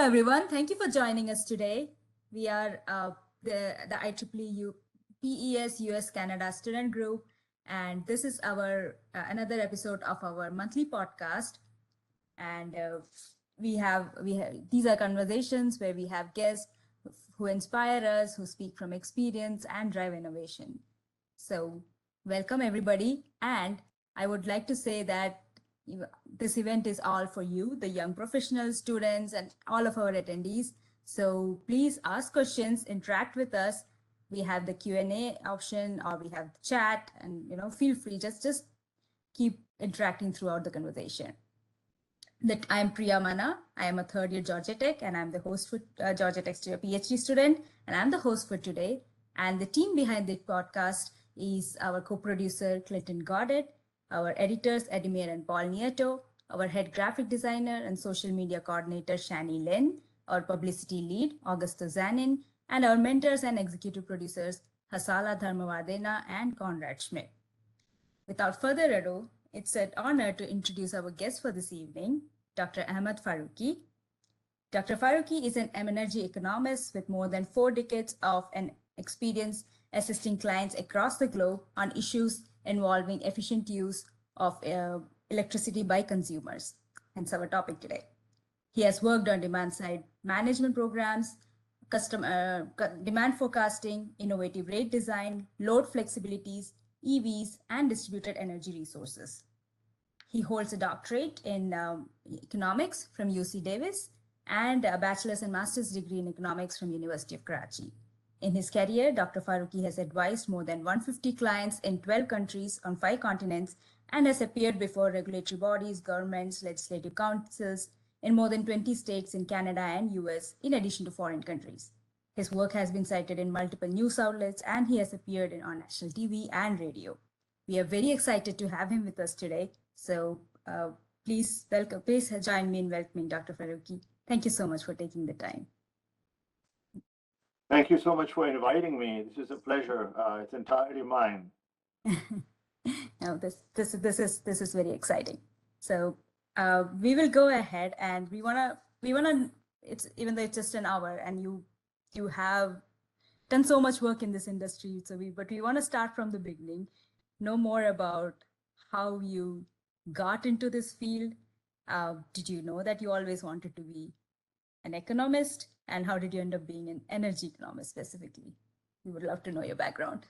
everyone. Thank you for joining us today. We are the IEEE PES US Canada Student Group, and this is our another episode of our monthly podcast. And we have these are conversations where we have guests who inspire us, who speak from experience and drive innovation. So, welcome everybody. And I would like to say that this event is all for you, the young professionals, students, and all of our attendees. So please ask questions, interact with us. We have the Q&A option, or we have the chat, and feel free, just keep interacting throughout the conversation. That I'm Priya Mana. I am a third year Georgia Tech, and I'm the host for Georgia Tech's PhD student, and I'm the host for today. And the team behind the podcast is our co-producer Clinton Goddard, our editors Edmir and Paul Nieto, our head graphic designer and social media coordinator Shani Lin, our publicity lead Augusto Zanin, and our mentors and executive producers Hasala Dharmavardena and Conrad Schmidt. Without further ado, it's an honor to introduce our guest for this evening, Dr. Ahmad Faruqui. Dr. Faruqui is an energy economist with more than 4 decades of an experience assisting clients across the globe on issues involving efficient use of electricity by consumers, hence our topic today. He has worked on demand-side management programs, demand forecasting, innovative rate design, load flexibilities, EVs, and distributed energy resources. He holds a doctorate in economics from UC Davis and a bachelor's and master's degree in economics from University of Karachi. In his career, Dr. Faruqui has advised more than 150 clients in 12 countries on 5 continents and has appeared before regulatory bodies, governments, legislative councils in more than 20 states in Canada and US, in addition to foreign countries. His work has been cited in multiple news outlets, and he has appeared on national TV and radio. We are very excited to have him with us today. So please join me in welcoming Dr. Faruqui. Thank you so much for taking the time. Thank you so much for inviting me. This is a pleasure. It's entirely mine. No, this is very exciting. So we will go ahead, and we wanna. It's even though it's just an hour, and you have done so much work in this industry. But we want to start from the beginning. Know more about how you got into this field. Did you know that you always wanted to be an economist, and how did you end up being an energy economist specifically? We would love to know your background.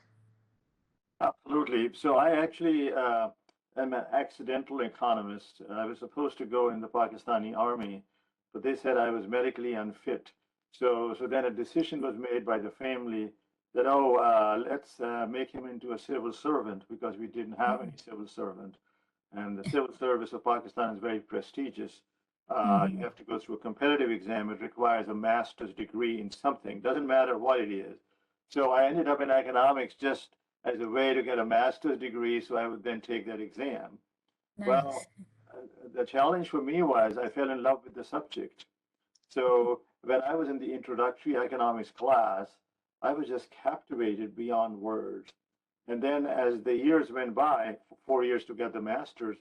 Absolutely. So I actually am an accidental economist. I was supposed to go in the Pakistani army, but they said I was medically unfit. So then a decision was made by the family that, let's make him into a civil servant, because we didn't have any civil servant. And the civil service of Pakistan is very prestigious. You have to go through a competitive exam. It requires a master's degree in something. Doesn't matter what it is. So I ended up in economics just as a way to get a master's degree, so I would then take that exam. Nice. Well, the challenge for me was I fell in love with the subject. So when I was in the introductory economics class, I was just captivated beyond words. And then as the years went by, 4 years to get the master's,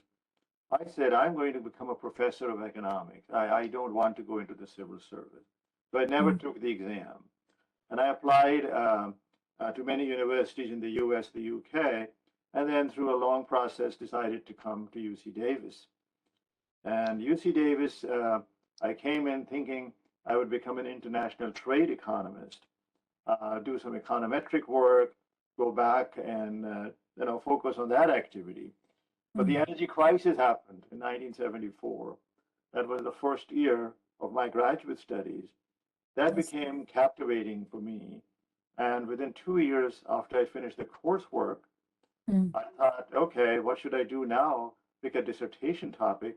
I said, I'm going to become a professor of economics. I don't want to go into the civil service. So I never took the exam. And I applied to many universities in the US, the UK, and then through a long process decided to come to UC Davis. And UC Davis, I came in thinking I would become an international trade economist, do some econometric work, go back and focus on that activity. But the energy crisis happened in 1974. That was the first year of my graduate studies. That became captivating for me. And within 2 years after I finished the coursework, I thought, okay, what should I do now? Pick a dissertation topic.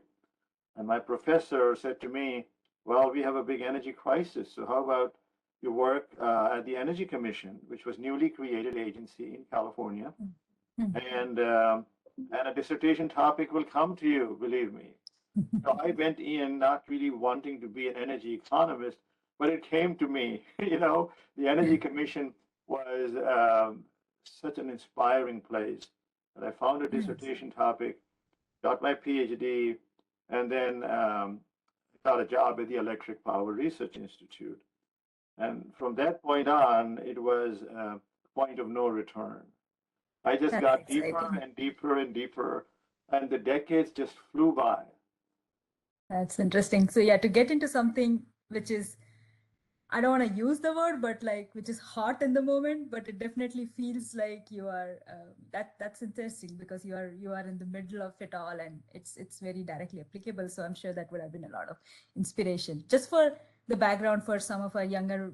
And my professor said to me, well, we have a big energy crisis. So how about you work at the Energy Commission, which was newly created agency in California. And a dissertation topic will come to you, believe me. So I went in not really wanting to be an energy economist, but it came to me. The Energy Commission was such an inspiring place. And I found a dissertation topic, got my PhD, and then got a job at the Electric Power Research Institute. And from that point on, it was a point of no return. I just That's got deeper exciting. and deeper and deeper, and the decades just flew by. That's interesting. So yeah, to get into something which is, I don't want to use the word, but like which is hot in the moment, but it definitely feels like you are. That's interesting because you are in the middle of it all, and it's very directly applicable. So I'm sure that would have been a lot of inspiration. Just for the background for some of our younger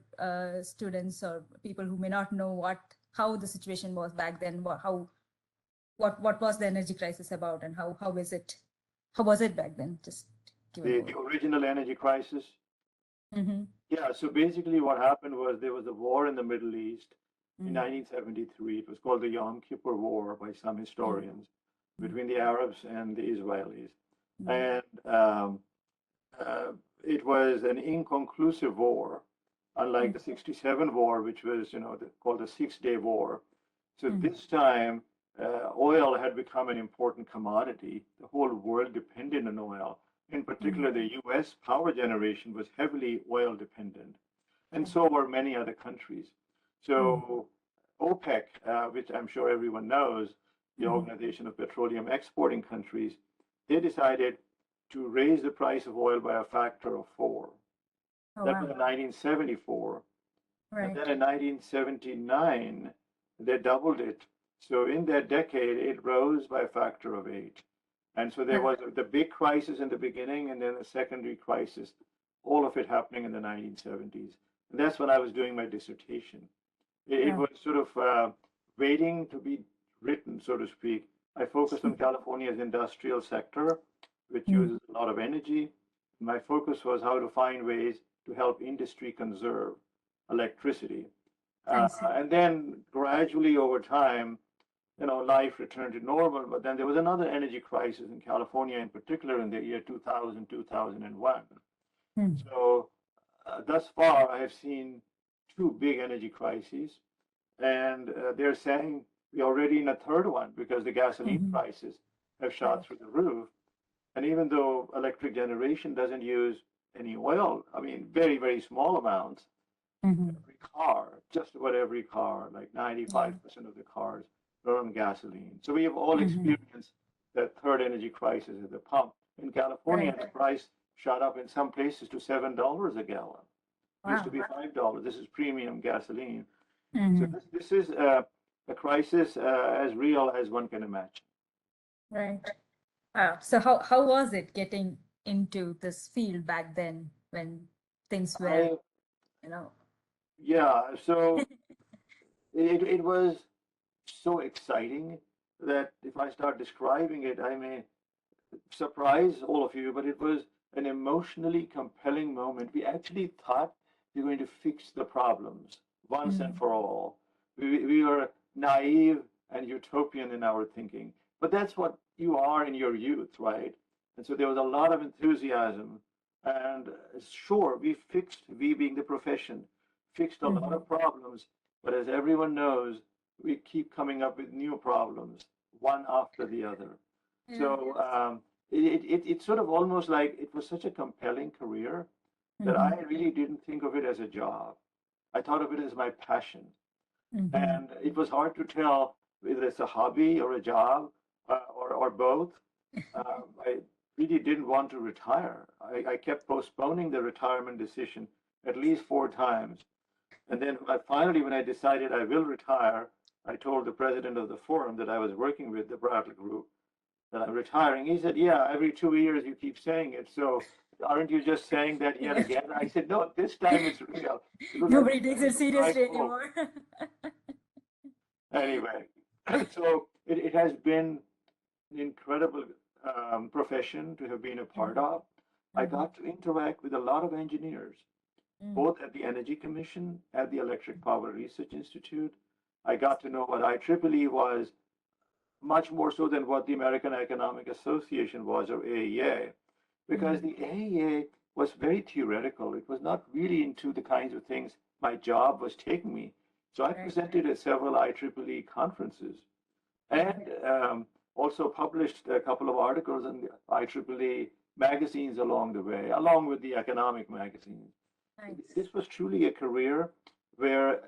students or people who may not know how the situation was back then, what was the energy crisis about, and how was it back then? Just give an The overview. original energy crisis. Mm-hmm. Yeah, so basically what happened was there was a war in the Middle East in Mm-hmm. 1973. It was called the Yom Kippur War by some historians between the Arabs and the Israelis. Mm-hmm. And uh, it was an inconclusive war, unlike the 67 war, which was, called the Six-Day War. So Mm-hmm. this time, oil had become an important commodity. The whole world depended on oil. In particular, the US power generation was heavily oil dependent, and so were many other countries. Mm-hmm. So OPEC, which I'm sure everyone knows, the Mm-hmm. Organization of Petroleum Exporting Countries, they decided to raise the price of oil by a factor of four. Oh That was wow. in 1974. And then Right. in 1979, they doubled it. So in that decade, it rose by a factor of eight. And so there Huh. was the big crisis in the beginning and then a secondary crisis, all of it happening in the 1970s. And that's when I was doing my dissertation. It Huh. was sort of waiting to be written, so to speak. I focused on California's industrial sector, which Mm. uses a lot of energy. My focus was how to find ways to help industry conserve electricity. I see. And then gradually over time, life returned to normal. But then there was another energy crisis in California, in particular in the year 2000, 2001. Mm. So thus far, I have seen two big energy crises, and they're saying we're already in a third one because the gasoline Mm-hmm. prices have shot Right. through the roof. And even though electric generation doesn't use any oil, I mean, very, very small amounts, Mm-hmm. every car, just about every car, like Yeah. 95% of the cars run on gasoline. So we have all Mm-hmm. experienced that third energy crisis at the pump. In California, Right. the price shot up in some places to $7 a gallon. It used to Wow. be $5. This is premium gasoline. So Mm-hmm. this is a crisis as real as one can imagine. Right. Wow. So how was it getting into this field back then when things were, I you know? Yeah, so it was so exciting that if I start describing it, I may surprise all of you, but it was an emotionally compelling moment. We actually thought we were going to fix the problems once and Mm. for all. We were naive and utopian in our thinking, but that's what you are in your youth, right? And so there was a lot of enthusiasm. And sure, we being the profession, fixed a lot Mm-hmm. of problems, but as everyone knows, we keep coming up with new problems, one after the other. Yeah. So it's sort of almost like it was such a compelling career that Mm-hmm. I really didn't think of it as a job. I thought of it as my passion. Mm-hmm. And it was hard to tell whether it's a hobby or a job or both. I really didn't want to retire. I kept postponing the retirement decision at least four times. And then finally, when I decided I will retire, I told the president of the forum that I was working with, the Bradley Group, that I'm retiring. He said, yeah, every 2 years you keep saying it. So aren't you just saying that yet Yeah. again? I said, no, this time it's real because I Nobody takes decided it to strike seriously home. anymore. Anyway, so it has been an incredible profession to have been a part Mm-hmm. of. I Mm-hmm. got to interact with a lot of engineers, Mm. both at the Energy Commission, at the Electric Power Research Institute. I got to know what IEEE was much more so than what the American Economic Association was or AEA, because Mm. the AEA was very theoretical. It was not really into the kinds of things my job was taking me. So I Right. presented at several IEEE conferences Mm. and also published a couple of articles in the IEEE magazines along the way, along with the economic magazines. Nice. This was truly a career where,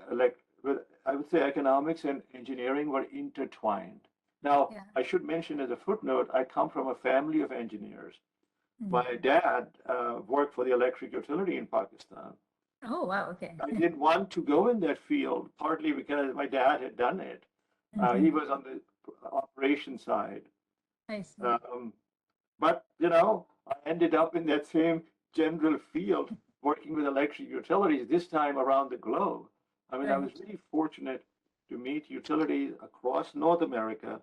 I would say economics and engineering were intertwined. Now, Yeah. I should mention as a footnote, I come from a family of engineers. Mm. My dad worked for the electric utility in Pakistan. Oh, wow. Okay. I didn't want to go in that field, partly because my dad had done it. He was on the operation side. I see. Um, but, I ended up in that same general field working with electric utilities, this time around the globe. I mean, I was Right. really fortunate to meet utilities across North America,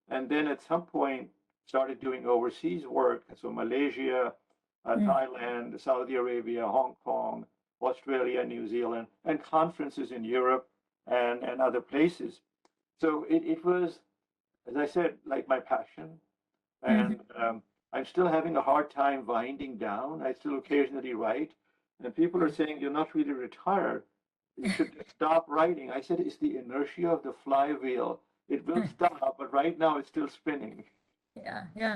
and then at some point started doing overseas work. So Malaysia, Mm. Thailand, Saudi Arabia, Hong Kong, Australia, New Zealand, and conferences in Europe and other places. So it was, as I said, like my passion. Mhm. And I'm still having a hard time winding down. I still occasionally write, and people are Right. saying you're not really retired. You should stop writing. I said it's the inertia of the flywheel. It will stop, but right now it's still spinning. Yeah, yeah.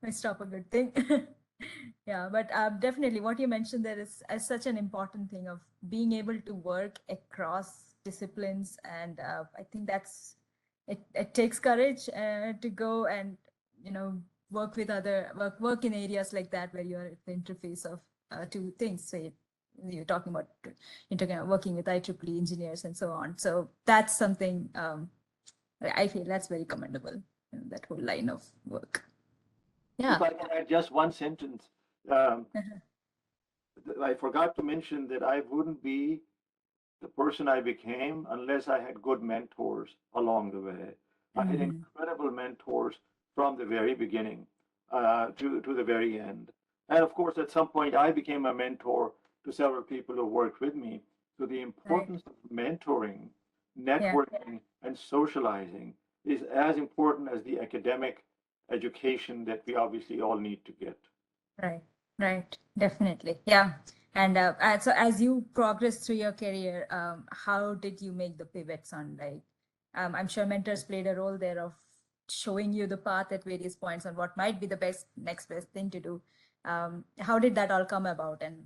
I stop a good thing. Yeah, but definitely what you mentioned there is such an important thing of being able to work across disciplines, and I think it takes courage to go and you know work with work in areas like that where you're at the interface of two things. Say you're talking about working with IEEE engineers and so on. So that's something I feel that's very commendable, that whole line of work. If Yeah. I can add just one sentence, um, I forgot to mention that I wouldn't be the person I became unless I had good mentors along the way. I had Mm-hmm. incredible mentors from the very beginning to the very end. And of course, at some point, I became a mentor to several people who worked with me. So the Right. importance of mentoring, Yeah. networking, and socializing is as important as the academic education that we obviously all need to get. Right. Right. Definitely. Yeah. And so as you progress through your career, how did you make the pivots on I'm sure mentors played a role there of showing you the path at various points on what might be the next best thing to do. How did that all come about, and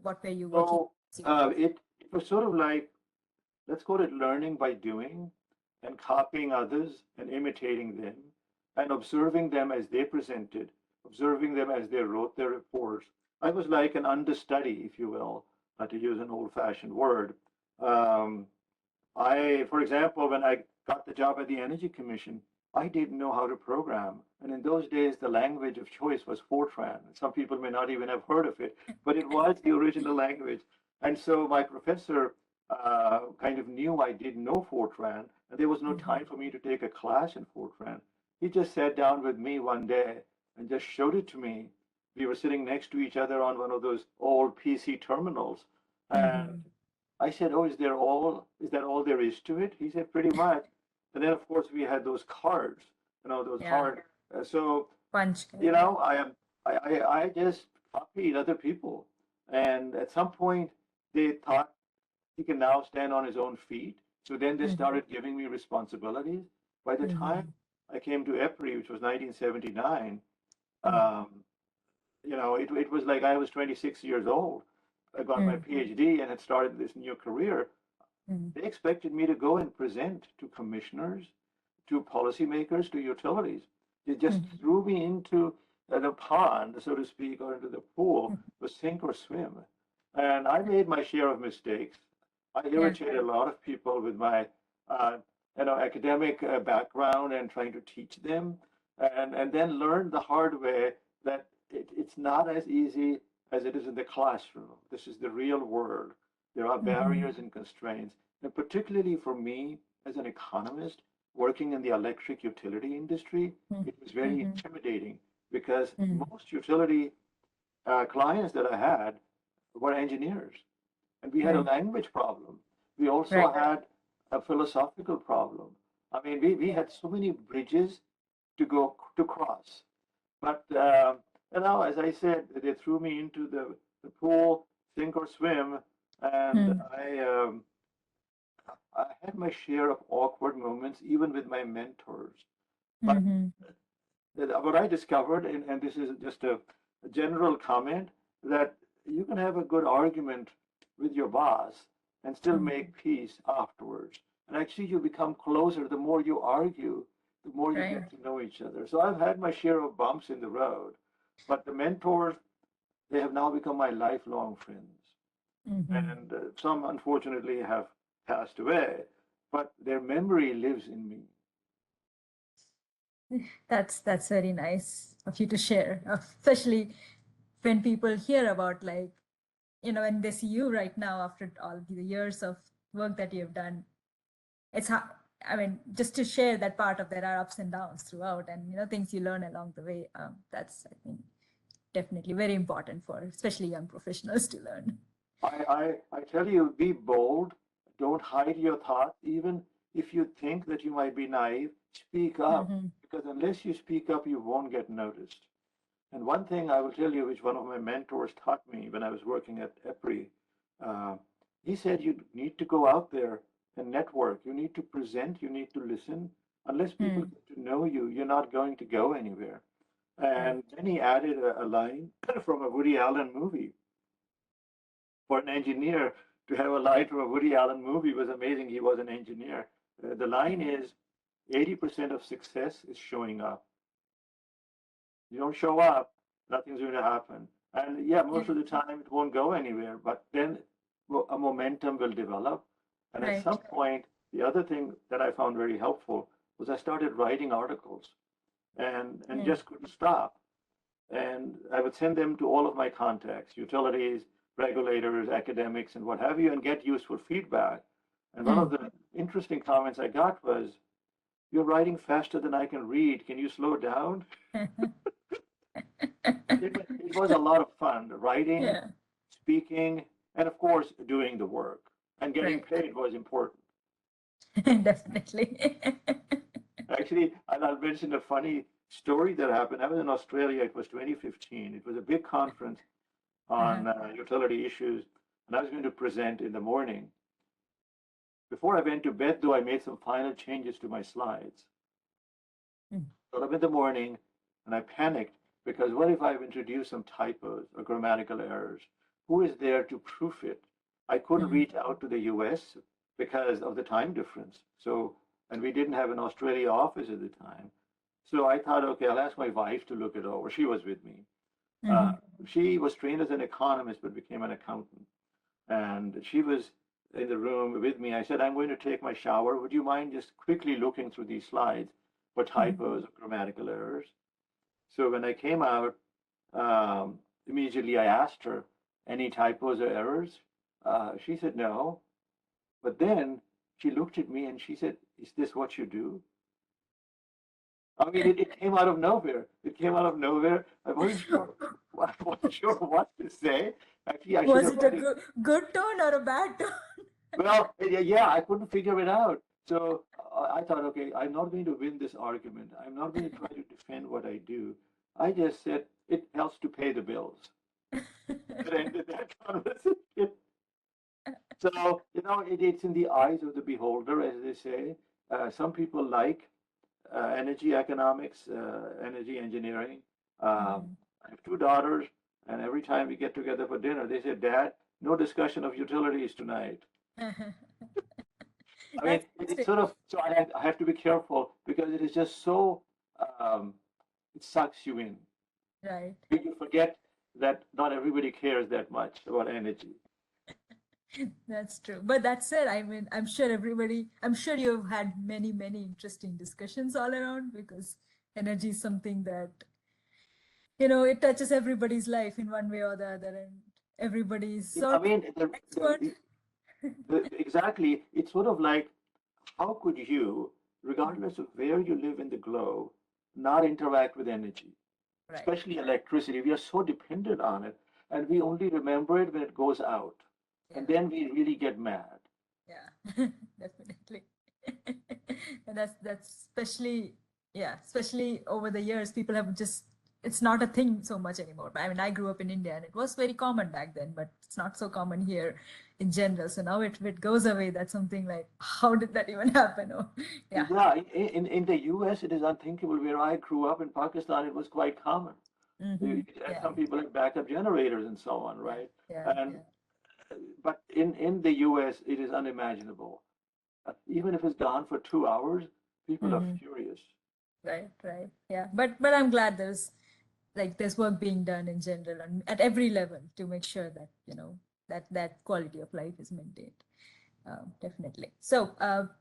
what were you working So as you progress? it was sort of like, let's call it learning by doing and copying others and imitating them and observing them as they presented, observing them as they wrote their reports. I was like an understudy, if you will, to use an old fashioned word. Um, for example, when I got the job at the Energy Commission, I didn't know how to program. And in those days, the language of choice was Fortran. Some people may not even have heard of it, but it was the original language. And so my professor kind of knew I didn't know Fortran, and there was no Mhm. time for me to take a class in Fortran. He just sat down with me one day and just showed it to me. We were sitting next to each other on one of those old PC terminals. And Mhm. I said, "Oh, is that all there is to it?" He said, "Pretty much." And then, of course, we had those cards, those Yeah. hard. So, Punch card. Yeah. I just copied other people. And at some point, they thought he can now stand on his own feet. So then they Mhm. started giving me responsibilities. By the time Mhm. I came to EPRI, which was 1979, Mhm. um, it was like I was 26 years old. I got my Mhm. PhD and had started this new career. Mhm. They expected me to go and present to commissioners, to policymakers, to utilities. They just Mhm. threw me into the pond, so to speak, or into the pool Mhm. to sink or swim. And I made my share of mistakes. I Yeah. irritated a lot of people with my uh, academic background and trying to teach them, and then learned the hard way that it's not as easy as it is in the classroom. This is the real world. There are Mhm. barriers and constraints. And particularly for me as an economist working in the electric utility industry, Mhm. it was very Mhm. intimidating because Mhm. most utility clients that I had were engineers. And we had a Right. language problem. We also Right. had a philosophical problem. I mean, we Yeah. had so many bridges to cross. But as I said, they threw me into the pool, sink or swim, and Mhm. I had my share of awkward moments, even with my mentors. But Mhm. what I discovered, and this is just a general comment, that you can have a good argument with your boss and still Mhm. make peace afterwards. And actually, you become closer. The more you argue, the more you Right. get to know each other. So I've had my share of bumps in the road, but the mentors, they have now become my lifelong friends. Mhm. And some, unfortunately, have passed away, but their memory lives in me. That's very nice of you to share, especially when people hear about, like, when they see you right now after all the years of work that you've done. It's hard. I mean, just to share that part of there are ups and downs throughout, and things you learn along the way. That's, I think, definitely very important for especially young professionals to learn. I tell you, be bold. Don't hide your thoughts. Even if you think that you might be naive, speak up. Hmm. Because unless you speak up, you won't get noticed. And one thing I will tell you, which one of my mentors taught me when I was working at EPRI, uh, he said you need to go out there and network. You need to present. You need to listen. Unless people Hmm. get to know you, you're not going to go anywhere. Right. And then he added a line from a Woody Allen movie. For an engineer to have a line from a Woody Allen movie was amazing. He was an engineer. The line is 80% of success is showing up. You don't show up, nothing's going to happen. And yeah, Yeah. most of the time it won't go anywhere, but then a momentum will develop. And at Right. some point, the other thing that I found very helpful was I started writing articles and Mm. just couldn't stop. And I would send them to all of my contacts, utilities, regulators, academics, and what have you, and get useful feedback. And one of Mm. the interesting comments I got was, "You're writing faster than I can read. Can you slow down?" It was a lot of fun, writing, Yeah. speaking, and of course, doing the work. And getting Right. paid was important. Definitely. Actually, and I'll mention a funny story that happened. I was in Australia. It was 2015. It was a big conference Uh-huh. on utility issues, and I was going to present in the morning. Before I went to bed, though, I made some final changes to my slides. Mm. Got up in the morning, and I panicked because what if I've introduced some typos or grammatical errors? Who is there to proof it? I couldn't Mm. reach out to the US because of the time difference. So, and we didn't have an Australia office at the time. So I thought, okay, I'll ask my wife to look it over. She was with me. Uh, Mhm. she was trained as an economist but became an accountant. And she was in the room with me. I said, I'm going to take my shower. Would you mind just quickly looking through these slides for Mhm. typos or grammatical errors? So when I came out, immediately I asked her, any typos or errors? She said no. But then she looked at me and she said, is this what you do? I mean, it came out of nowhere. It came out of nowhere. I wasn't sure. I wasn't sure what to say. Actually, I should Was have it a put it. good tone or a bad tone? Well, yeah, I couldn't figure it out. So I thought, okay, I'm not going to win this argument. I'm not going to try to defend what I do. I just said it helps to pay the bills. That ended that conversation. So, it's in the eyes of the beholder, as they say. Some people like energy economics, energy engineering. Mhm. I have two daughters, and every time we get together for dinner, they say, Dad, no discussion of utilities tonight. I mean, That's it's great. sort of, so I have to be careful because it is just so, um, it sucks you in. Right. You forget that not everybody cares that much about energy. That's true. But that said, I mean, I'm sure you've had many, many interesting discussions all around, because energy is something that, it touches everybody's life in one way or the other, and everybody's I sort of mean, expert. exactly, it's sort of like, how could you, regardless of where you live in the globe, not interact with energy, Right. especially electricity? We are so dependent on it, and we only remember it when it goes out. And Yeah. then we really get mad. Yeah. Definitely. And that's especially, yeah, especially over the years, people have just it's not a thing so much anymore. I mean, I grew up in India and it was very common back then, but it's not so common here in general. So now if it goes away, that's something like, how did that even happen? Oh, yeah. Yeah, in the US, it is unthinkable. Where I grew up in Pakistan, it was quite common. Hmm. And Yeah. some people had backup generators and so on, Yeah. right? Yeah. And Yeah. but in the US, it is unimaginable. Even if it's gone for 2 hours, people are Hmm. furious. Right. Right. Yeah. But I'm glad there's work being done in general and at every level to make sure that, that quality of life is maintained. Definitely. So,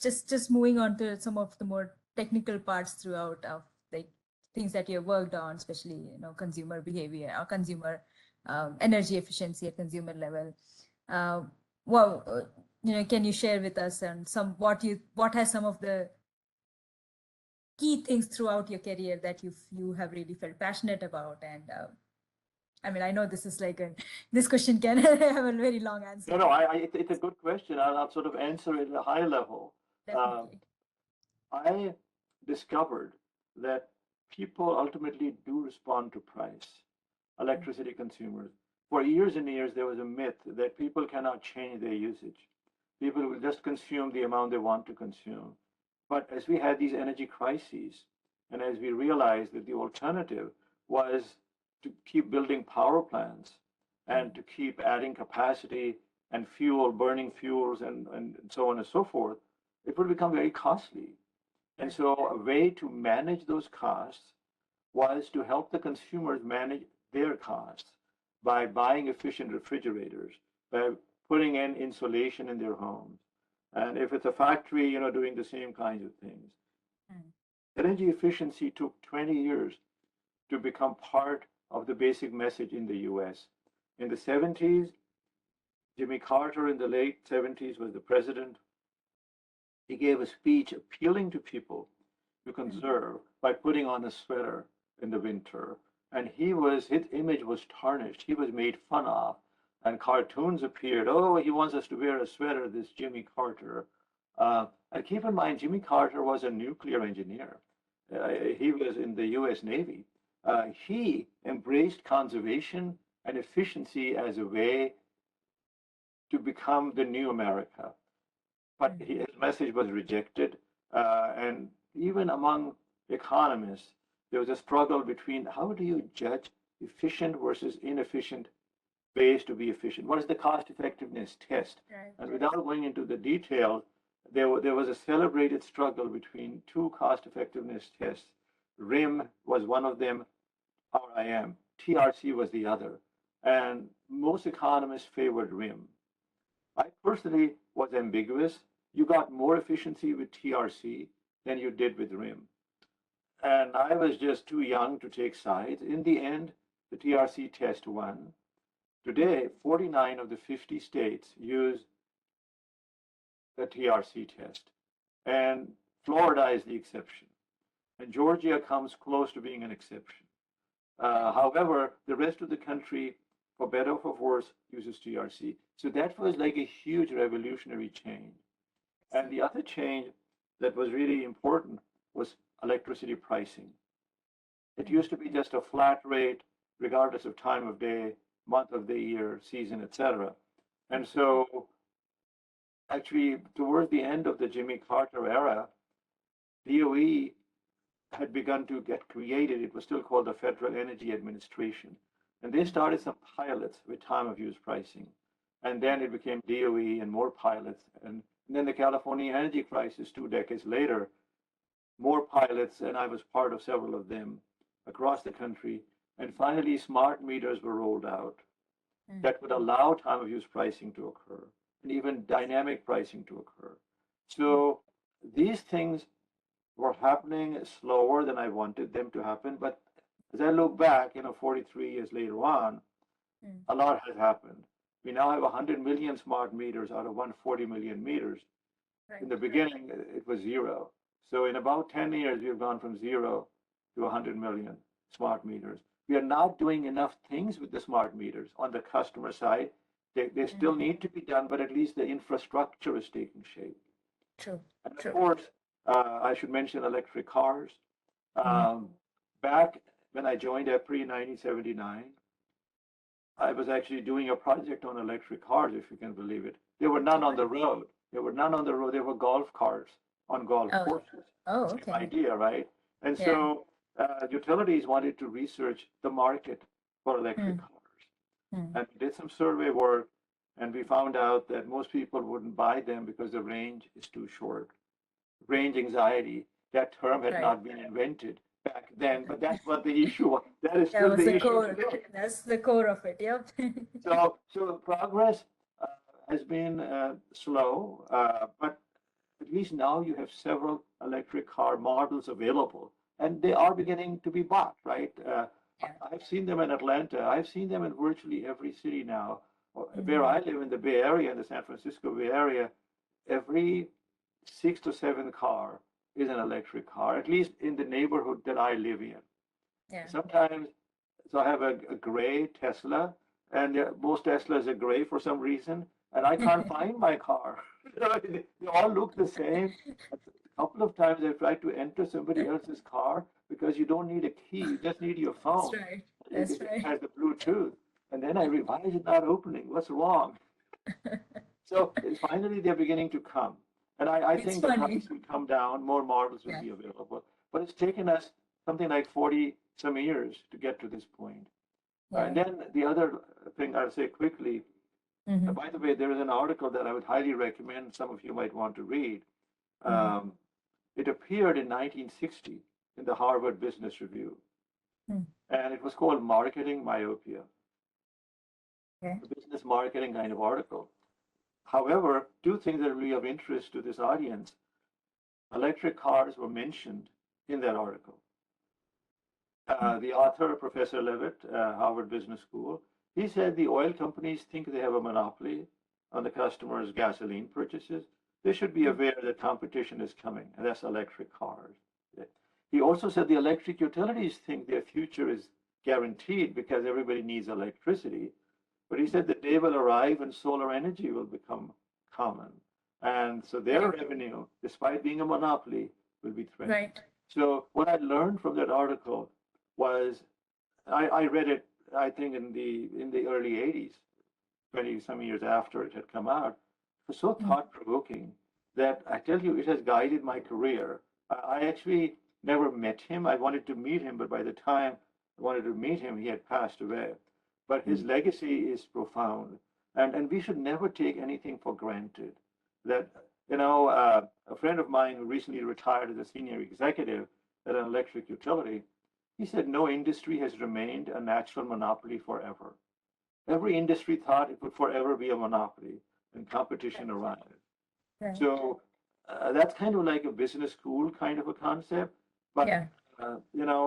just moving on to some of the more technical parts throughout of like things that you have worked on, especially consumer behavior or consumer energy efficiency at consumer level. Uh, well, can you share with us and what has some of the key things throughout your career that you have really felt passionate about? And I mean, I know this is like this question can have a very long answer, No, no, but it's a good question. I'll sort of answer it at a high level. Um, definitely. I discovered that people ultimately do respond to price, electricity consumers. For years and years, there was a myth that people cannot change their usage. People will just consume the amount they want to consume. But as we had these energy crises, and as we realized that the alternative was to keep building power plants and to keep adding capacity and fuel, burning fuels, and so on and so forth, it would become very costly. And Right. so a way to manage those costs was to help the consumers manage their costs by buying efficient refrigerators, by putting in insulation in their homes. And if it's a factory, doing the same kinds of things. Mm. Energy efficiency took 20 years to become part of the basic message in the US. In the 70s, Jimmy Carter in the late 70s was the president. He gave a speech appealing to people to Mm. conserve by putting on a sweater in the winter. And his image was tarnished. He was made fun of. And cartoons appeared. Oh, he wants us to wear a sweater, this Jimmy Carter. And keep in mind, Jimmy Carter was a nuclear engineer. He was in the US Navy. He embraced conservation and efficiency as a way to become the new America. But Mm. his message was rejected. And even among economists, there was a struggle between how do you judge efficient versus inefficient ways to be efficient? What is the cost effectiveness test? Right. And without going into the details, there was a celebrated struggle between two cost effectiveness tests. RIM was one of them, RIM. TRC was the other. And most economists favored RIM. I personally was ambiguous. You got more efficiency with TRC than you did with RIM. And I was just too young to take sides. In the end, the TRC test won. Today, 49 of the 50 states use the TRC test. And Florida is the exception. And Georgia comes close to being an exception. However, the rest of the country, for better or for worse, uses TRC. So that was like a huge revolutionary change. And the other change that was really important was electricity pricing. It Mm. used to be just a flat rate, regardless of time of day, month of the year, season, etc. And so, actually, towards the end of the Jimmy Carter era, DOE had begun to get created. It was still called the Federal Energy Administration. And they started some pilots with time of use pricing. And then it became DOE and more pilots. And then the California energy crisis 2 decades later, more pilots, and I was part of several of them across the country. And finally, smart meters were rolled out Mm. that would allow time of use pricing to occur and even dynamic pricing to occur. Mm. So these things were happening slower than I wanted them to happen. But as I look back, 43 years later on, Mm. a lot has happened. We now have 100 million smart meters out of 140 million meters. In Right. the beginning, it was zero. So in about 10 years, we've gone from zero to 100 million smart meters. We are not doing enough things with the smart meters on the customer side. They still Mm. need to be done, but at least the infrastructure is taking shape. True. And of True. course, I should mention electric cars. Mm. Um, back when I joined EPRI in 1979, I was actually doing a project on electric cars, if you can believe it. There were none on the road. There were none on the road. There were golf carts on golf Oh, courses. oh, Same okay. idea, right? And Yeah. so utilities wanted to research the market for electric Hmm. cars. Hmm. And we did some survey work, and we found out that most people wouldn't buy them because the range is too short. Range anxiety, that term had Right. not been invented back then, but that's what the issue was. That is That still was the the issue core. today. That's the core of it. Yep. So progress uh, has been slow, but at least now you have several electric car models available, and they are beginning to be bought, right? Yeah. I've seen them in Atlanta. I've seen them in virtually every city now. Where Hmm. I live in the Bay Area, in the San Francisco Bay Area, every 6 to 7 car is an electric car, at least in the neighborhood that I live in. Yeah. Sometimes, so I have a gray Tesla, and most Teslas are gray for some reason, and I can't find my car. They all look the same. A couple of times I tried to enter somebody else's car because you don't need a key, you just need your That's phone. right. That's It right. has the Bluetooth. And then I realized, why is it not opening? What's wrong? So finally, they're beginning to come. And I It's think the funny. price will come down, more models will Yeah. be available. But it's taken us something like 40 some years to get to this point. And Yeah. then the other thing I'll say quickly, Hmm. by the way, there is an article that I would highly recommend some of you might want to read. Hmm. Um, it appeared in 1960 in the Harvard Business Review, Hmm. and it was called Marketing Myopia, Okay. a business marketing kind of article. However, two things that are really of interest to this audience. Electric cars were mentioned in that article. Hmm. The author, Professor Levitt, Harvard Business School, he said the oil companies think they have a monopoly on the customers' gasoline purchases. They should be Hmm. aware that competition is coming, and that's electric cars. He also said the electric utilities think their future is guaranteed because everybody needs electricity. But he said the day will arrive when solar energy will become common. And so their Right. revenue, despite being a monopoly, will be threatened. Right. So what I learned from that article was I read it, I think, in the early 80s, 20 some years after it had come out. It was so Hmm. thought provoking that I tell you, it has guided my career. I actually never met him. I wanted to meet him, but by the time I wanted to meet him, he had passed away. But Hmm. his legacy is profound. And we should never take anything for granted. That, a friend of mine who recently retired as a senior executive at an electric utility, he said no industry has remained a natural monopoly forever. Every industry thought it would forever be a monopoly, and competition arrived. Right. So that's kind of like a business school kind of a concept. But Yeah.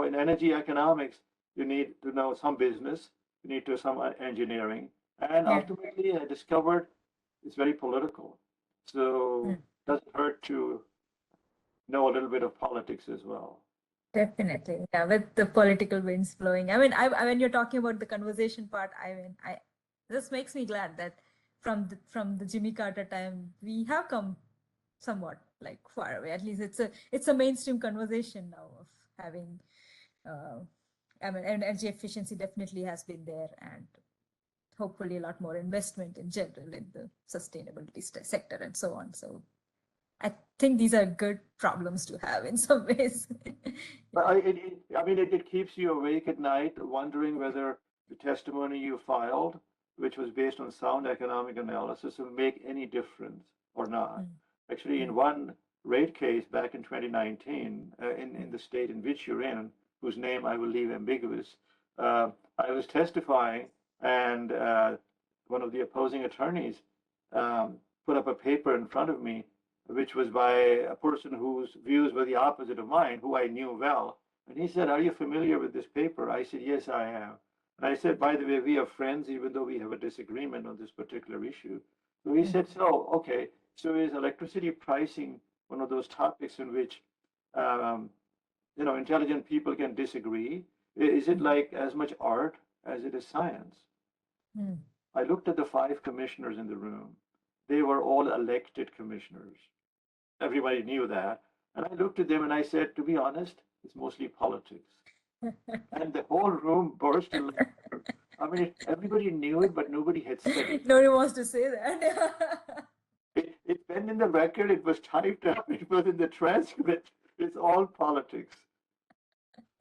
in energy economics, you need to know some business, you need to know some engineering, and Yeah. ultimately, I discovered it's very political. So Hmm. it doesn't hurt to know a little bit of politics as well. Definitely. Yeah. With the political winds blowing. I mean, when you're talking about the conversation part, I mean, this makes me glad that from the Jimmy Carter time, we have come somewhat like far away. At least it's a mainstream conversation now of having. Uh, I mean, and energy efficiency definitely has been there, and hopefully a lot more investment in general in the sustainability sector and so on. So I think these are good problems to have in some ways. But Yeah. I mean, it keeps you awake at night, wondering whether the testimony you filed, which was based on sound economic analysis, will make any difference or not. Mm, Actually, in mm, one rate case back in 2019, in mm, the state in which you're in, whose name I will leave ambiguous, I was testifying, and one of the opposing attorneys put up a paper in front of me which was by a person whose views were the opposite of mine, who I knew well. And he said, "Are you familiar with this paper?" I said, "Yes, I am." And I said, "By the way, we are friends, even though we have a disagreement on this particular issue." So he mm, said, "So, okay, so is electricity pricing one of those topics in which, um, intelligent people can disagree? Is it mm, like as much art as it is science?" mm. I looked at the 5 commissioners in the room. They were all elected commissioners. Everybody knew that. And I looked at them and I said, to be honest, it's mostly politics. And the whole room burst in laughter. I mean, everybody knew it, but nobody had said it. Nobody wants to say that. It went in the record, it was typed up, it was in the transcript. It's all politics.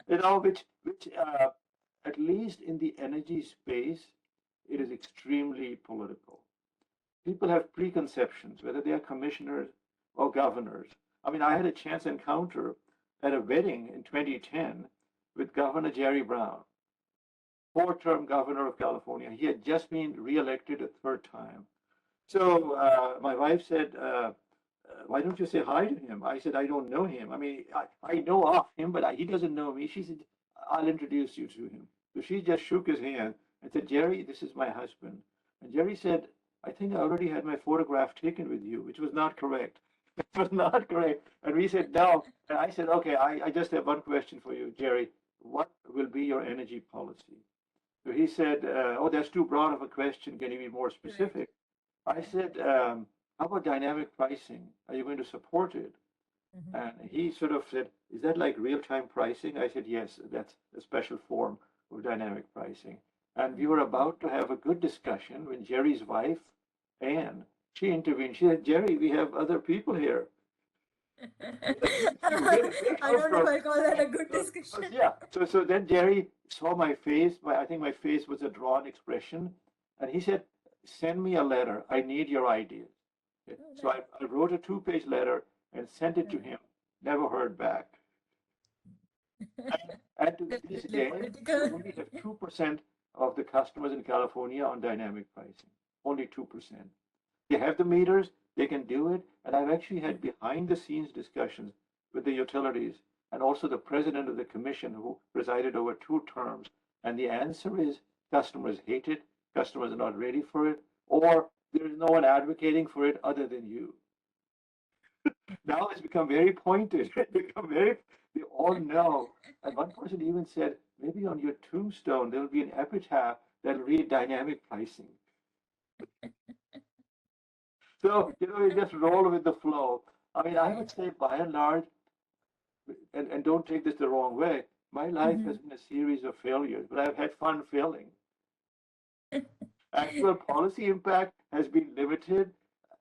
Which at least in the energy space, it is extremely political. People have preconceptions, whether they are commissioners or governors. I mean, I had a chance encounter at a wedding in 2010 with Governor Jerry Brown, four-term governor of California. He had just been reelected a third time. So my wife said, why don't you say hi to him? I said, I don't know him. I mean, I know of him, but he doesn't know me. She said, I'll introduce you to him. So she just shook his hand and said, Jerry, this is my husband. And Jerry said, I think I already had my photograph taken with you, which was not correct. It was not correct. And we said, no. And I said, okay, I just have one question for you, Jerry. What will be your energy policy? So he said, oh, that's too broad of a question. Can you be more specific? I said, how about dynamic pricing? Are you going to support it? And he sort of said, is that like real-time pricing? I said, yes, that's a special form of dynamic pricing. And we were about to have a good discussion when Jerry's wife, Anne, she intervened. She said, Jerry, we have other people here. I don't know if I call that a good discussion. Yeah. So then Jerry saw my face. I think my face was a drawn expression. And he said, send me a letter. I need your ideas. Okay. So I wrote a 2-page letter and sent it to him. Never heard back. And to this day, we only have 2% of the customers in California on dynamic pricing. Only 2%. They have the meters, they can do it. And I've actually had behind the scenes discussions with the utilities and also the president of the commission who presided over 2 terms. And the answer is customers hate it, customers are not ready for it, or there is no one advocating for it other than you. Now it's become very pointed. They all know. And one person even said, maybe on your tombstone, there'll be an epitaph that'll read dynamic pricing. So, you just roll with the flow. I mean, I would say by and large, and don't take this the wrong way, my life has been a series of failures, but I've had fun failing. Actual policy impact has been limited.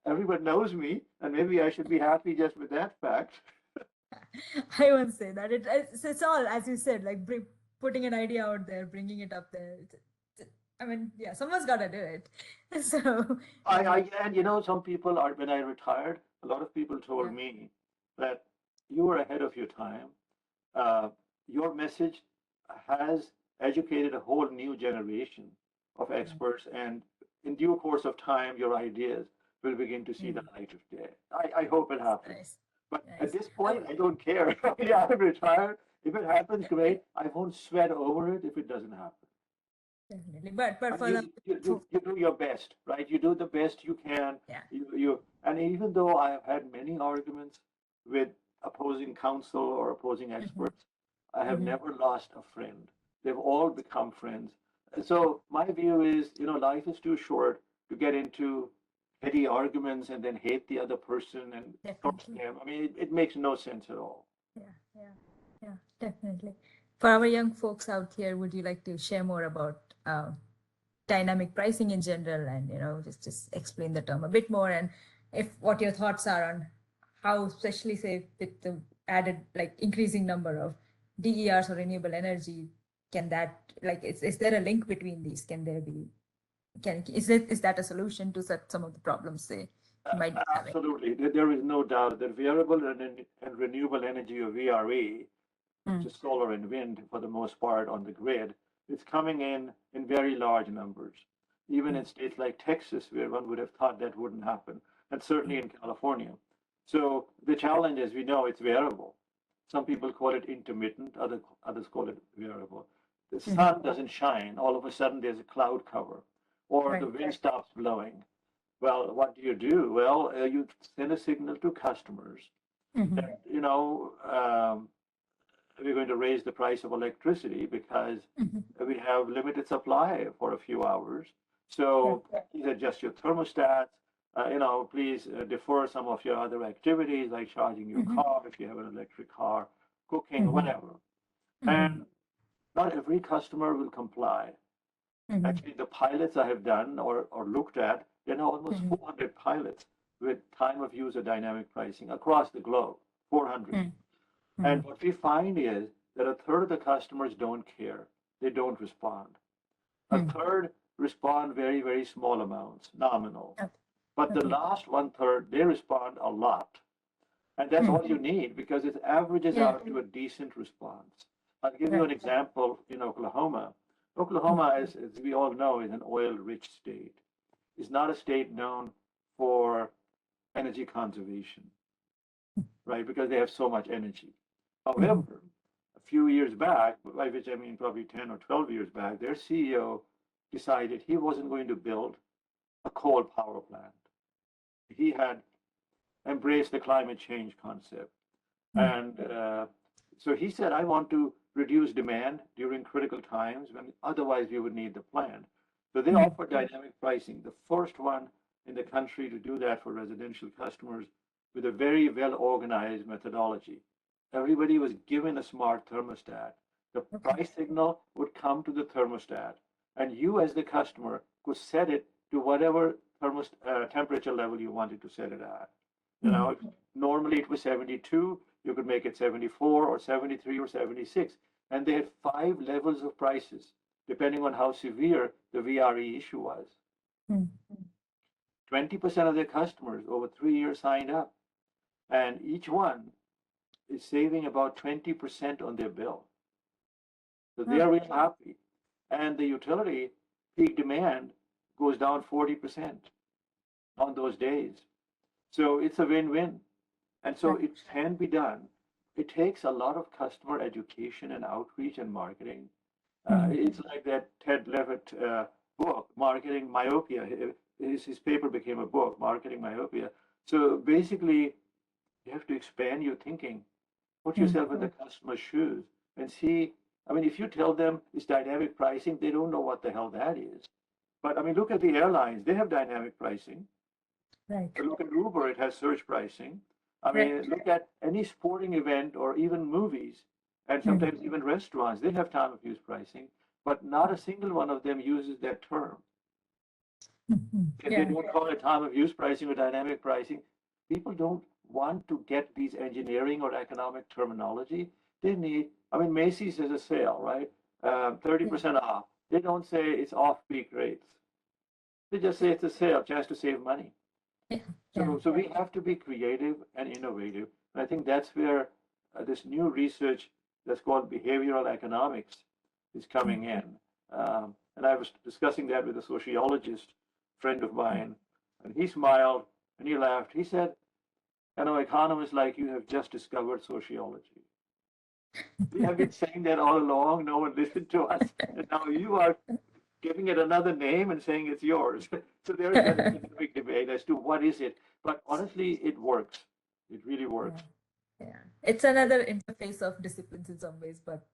Everyone knows me, and maybe I should be happy just with that fact. I won't say that. It's all, as you said, like putting an idea out there, bringing it up there. I mean, yeah, someone's got to do it. So, And some people are, when I retired, a lot of people told me that you were ahead of your time. Your message has educated a whole new generation of experts, and in due course of time, your ideas will begin to see the light of day. I hope it happens. Nice. But at this point, I don't care. Yeah, I'm retired. If it happens, great. I won't sweat over it if it doesn't happen. Definitely. But for you do your best, right? You do the best you can. Yeah. And even though I have had many arguments with opposing counsel or opposing experts, I have never lost a friend. They've all become friends. So my view is, life is too short to get into petty arguments and then hate the other person and curse them. I mean, it makes no sense at all. Yeah, definitely. For our young folks out here, would you like to share more about dynamic pricing in general, and just explain the term a bit more, and if what your thoughts are on how, especially say with the added increasing number of DERs or renewable energy, can that is there a link between these? Can there be? Is that a solution to some of the problems they might be having? Absolutely. There is no doubt that variable and renewable energy, or VRE, which is solar and wind for the most part on the grid, is coming in very large numbers. Even in states like Texas, where one would have thought that wouldn't happen, and certainly in California. So the challenge, as we know, it's variable. Some people call it intermittent, others call it variable. The sun doesn't shine, all of a sudden there's a cloud cover, or the wind stops blowing. Well, what do? Well, you send a signal to customers that, we're going to raise the price of electricity because we have limited supply for a few hours. So please adjust your thermostats. Please defer some of your other activities like charging your car if you have an electric car, cooking, whatever. And not every customer will comply. Mm-hmm. Actually, the pilots I have done or looked at, there are now almost Mm-hmm. 400 pilots with time of use or dynamic pricing across the globe, 400. Mm-hmm. And what we find is that a third of the customers don't care. They don't respond. A Mm-hmm. third respond very, very small amounts, nominal. Okay. But the Okay. last one third, they respond a lot. And that's all Mm. you need because it averages Yeah. out to a decent response. I'll give you an Right. example in Oklahoma. Mm. Oklahoma, as we all know, is an oil-rich state. It's not a state known for energy conservation, right? Because they have so much energy. Mm-hmm. However, a few years back, by which I mean probably 10 or 12 years back, their CEO decided he wasn't going to build a coal power plant. He had embraced the climate change concept. Mm. And so he said, I want to reduce demand during critical times when otherwise we would need the plant. So they Mm. offer dynamic pricing, the first one in the country to do that for residential customers with a very well organized methodology. Everybody was given a smart thermostat. The Okay. price signal would come to the thermostat, and you, as the customer, could set it to whatever temperature level you wanted to set it at. You Mm-hmm. know, normally it was 72, you could make it 74 or 73 or 76. And they had 5 levels of prices, depending on how severe the VRE issue was. Mm. 20% of their customers over 3 years signed up, and each one is saving about 20% on their bill. So they Oh. are really happy. And the utility peak demand goes down 40% on those days. So it's a win-win. And so Right. it can be done. It takes a lot of customer education and outreach and marketing. Mm-hmm. It's like that Ted Levitt book, Marketing Myopia. His paper became a book, Marketing Myopia. So basically, you have to expand your thinking, put Mm. yourself in the customer's shoes, and see. I mean, if you tell them it's dynamic pricing, they don't know what the hell that is. But I mean, look at the airlines, they have dynamic pricing. Right. Look at Uber, it has surge pricing. I Right. mean, look at any sporting event or even movies, and Mm. sometimes even restaurants, they have time of use pricing, but not a single one of them uses that term. Mm-hmm. They Yeah. don't call it time of use pricing or dynamic pricing. People don't want to get these engineering or economic terminology. They need, I mean, Macy's has a sale, right? Yeah. 30% off. They don't say it's off peak rates. They just say it's a sale, chance to save money. Yeah. Yeah. So we have to be creative and innovative. And I think that's where this new research that's called behavioral economics is Mm. coming in. And I was discussing that with a sociologist friend of mine, and he smiled and he laughed. He said, "You know, economists like you have just discovered sociology. We have been saying that all along. No one listened to us, and now you are giving it another name and saying it's yours." So there is that academic debate as to what is it. But honestly, it works. It really Yeah. works. Yeah. It's another interface of disciplines in some ways, but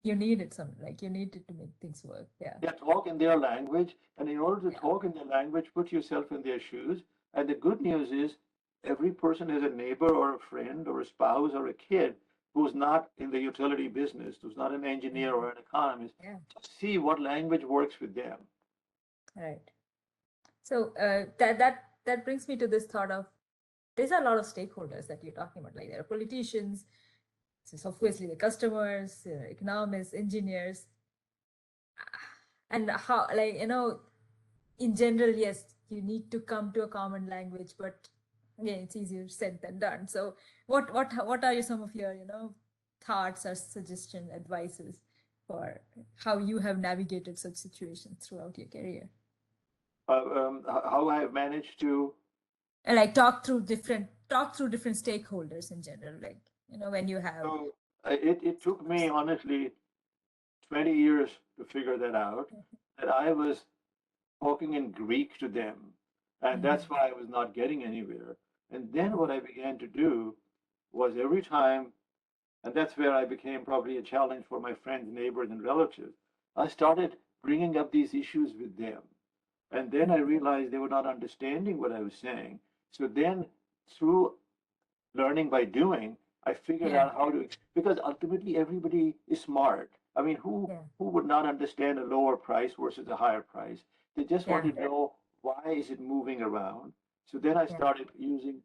you need it you need it to make things work. Yeah. They talk in their language, and in order to Yeah. talk in their language, put yourself in their shoes. And the good news is, every person has a neighbor or a friend or a spouse or a kid who's not in the utility business, who's not an engineer or an economist, Yeah. to see what language works with them. Right. So that brings me to this thought of there's a lot of stakeholders that you're talking about. Like there are politicians, so obviously the customers, economists, engineers, and how in general, yes, you need to come to a common language, but again, it's easier said than done. So what are some of your thoughts or suggestion advices for how you have navigated such situations throughout your career? How I have managed to. And like talk through different stakeholders in general, like when you have. So it took me honestly 20 years to figure that out. That I was talking in Greek to them, and Mhm. that's why I was not getting anywhere. And then what I began to do was every time, and that's where I became probably a challenge for my friends, neighbors, and relatives. I started bringing up these issues with them. And then I realized they were not understanding what I was saying. So then, through learning by doing, I figured Yeah. out how to, because ultimately everybody is smart. I mean, Yeah. who would not understand a lower price versus a higher price? They just Yeah. wanted to know why is it moving around. So then I Yeah. started using.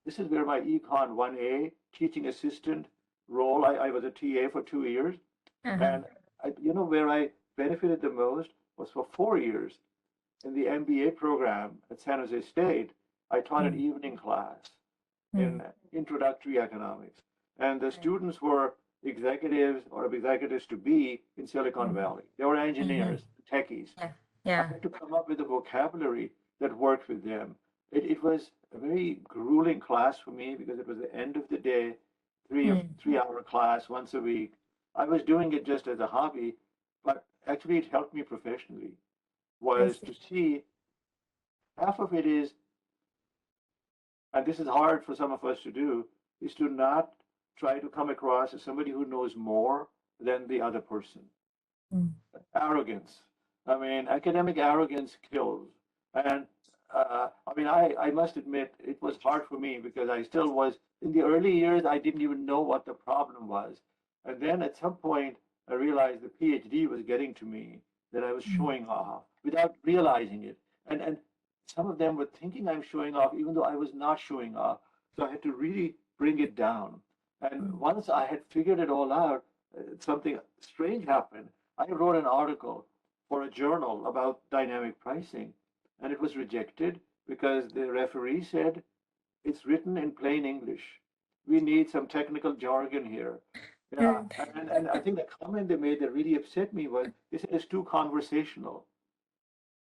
This is where my Econ 1A teaching assistant role. I was a TA for 2 years, Uh-huh. and where I benefited the most was for 4 years in the MBA program at San Jose State. I taught an Mm. evening class Mm. in introductory economics. And the Right. students were executives or executives to be in Silicon Mm. Valley. They were Mm-hmm. engineers, techies. Yeah. I Yeah. had to come up with a vocabulary that worked with them. It was a very grueling class for me because it was the end of the day, Mm. 3 hour class once a week. I was doing it just as a hobby, but actually it helped me professionally. I Was see. to see half of it is, and this is hard for some of us to do, is to not try to come across as somebody who knows more than the other person. Mm. Arrogance. I mean, academic arrogance kills. And I mean, I must admit, it was hard for me because I still was, in the early years, I didn't even know what the problem was. And then at some point, I realized the PhD was getting to me, that I was Mm. showing off without realizing it. And some of them were thinking I'm showing off, even though I was not showing off. So I had to really bring it down. And Mm. once I had figured it all out, something strange happened. I wrote an article for a journal about dynamic pricing, and it was rejected because the referee said it's written in plain English. We need some technical jargon here. Yeah, Right. and I think the comment they made that really upset me was they said it's too conversational.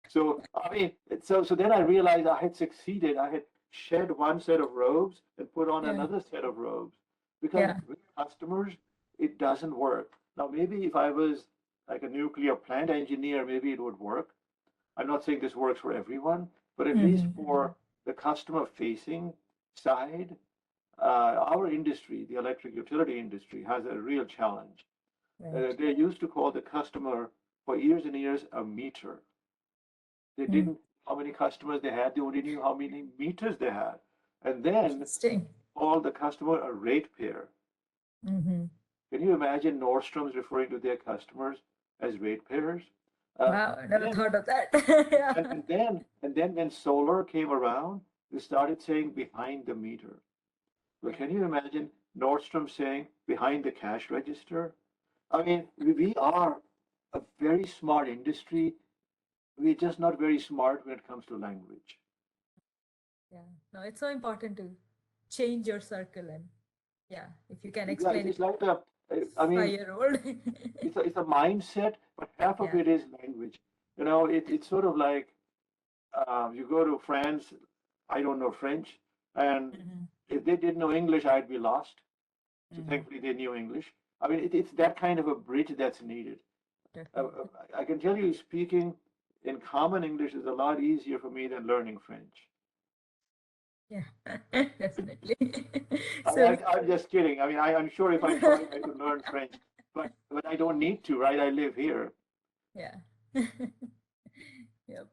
So I mean, so then I realized I had succeeded. I had shed one set of robes and put on Yeah. another set of robes because Yeah. with customers it doesn't work. Now maybe if I was like a nuclear plant engineer, maybe it would work. I'm not saying this works for everyone, but at least Mm-hmm. for the customer facing side, our industry, the electric utility industry, has a real challenge. Right. They used to call the customer for years and years a meter. They Mm. didn't know how many customers they had. They only knew how many meters they had. And then Interesting. called the customer a ratepayer. Mm-hmm. Can you imagine Nordstrom's referring to their customers as ratepayers? Uh, Wow, I never then thought of that. Yeah. and then when solar came around, they started saying behind the meter. Well, Yeah. can you imagine Nordstrom saying behind the cash register? I mean, we are a very smart industry. We're just not very smart when it comes to language. Yeah. No, it's so important to change your circle and yeah, if you can Yeah, explain it it's like a, I mean, 5-year-old. it's a mindset, but half of Yeah. it is language. It's sort of like you go to France. I don't know French, and Mm-hmm. if they didn't know English, I'd be lost. So Mm. thankfully, they knew English. I mean, it's that kind of a bridge that's needed. Definitely. I can tell you, speaking in common English is a lot easier for me than learning French. Yeah, definitely. I mean, So we, I'm just kidding. I mean, I'm sure if I tried, I could learn French, but I don't need to, right? I live here. yeah. Yep.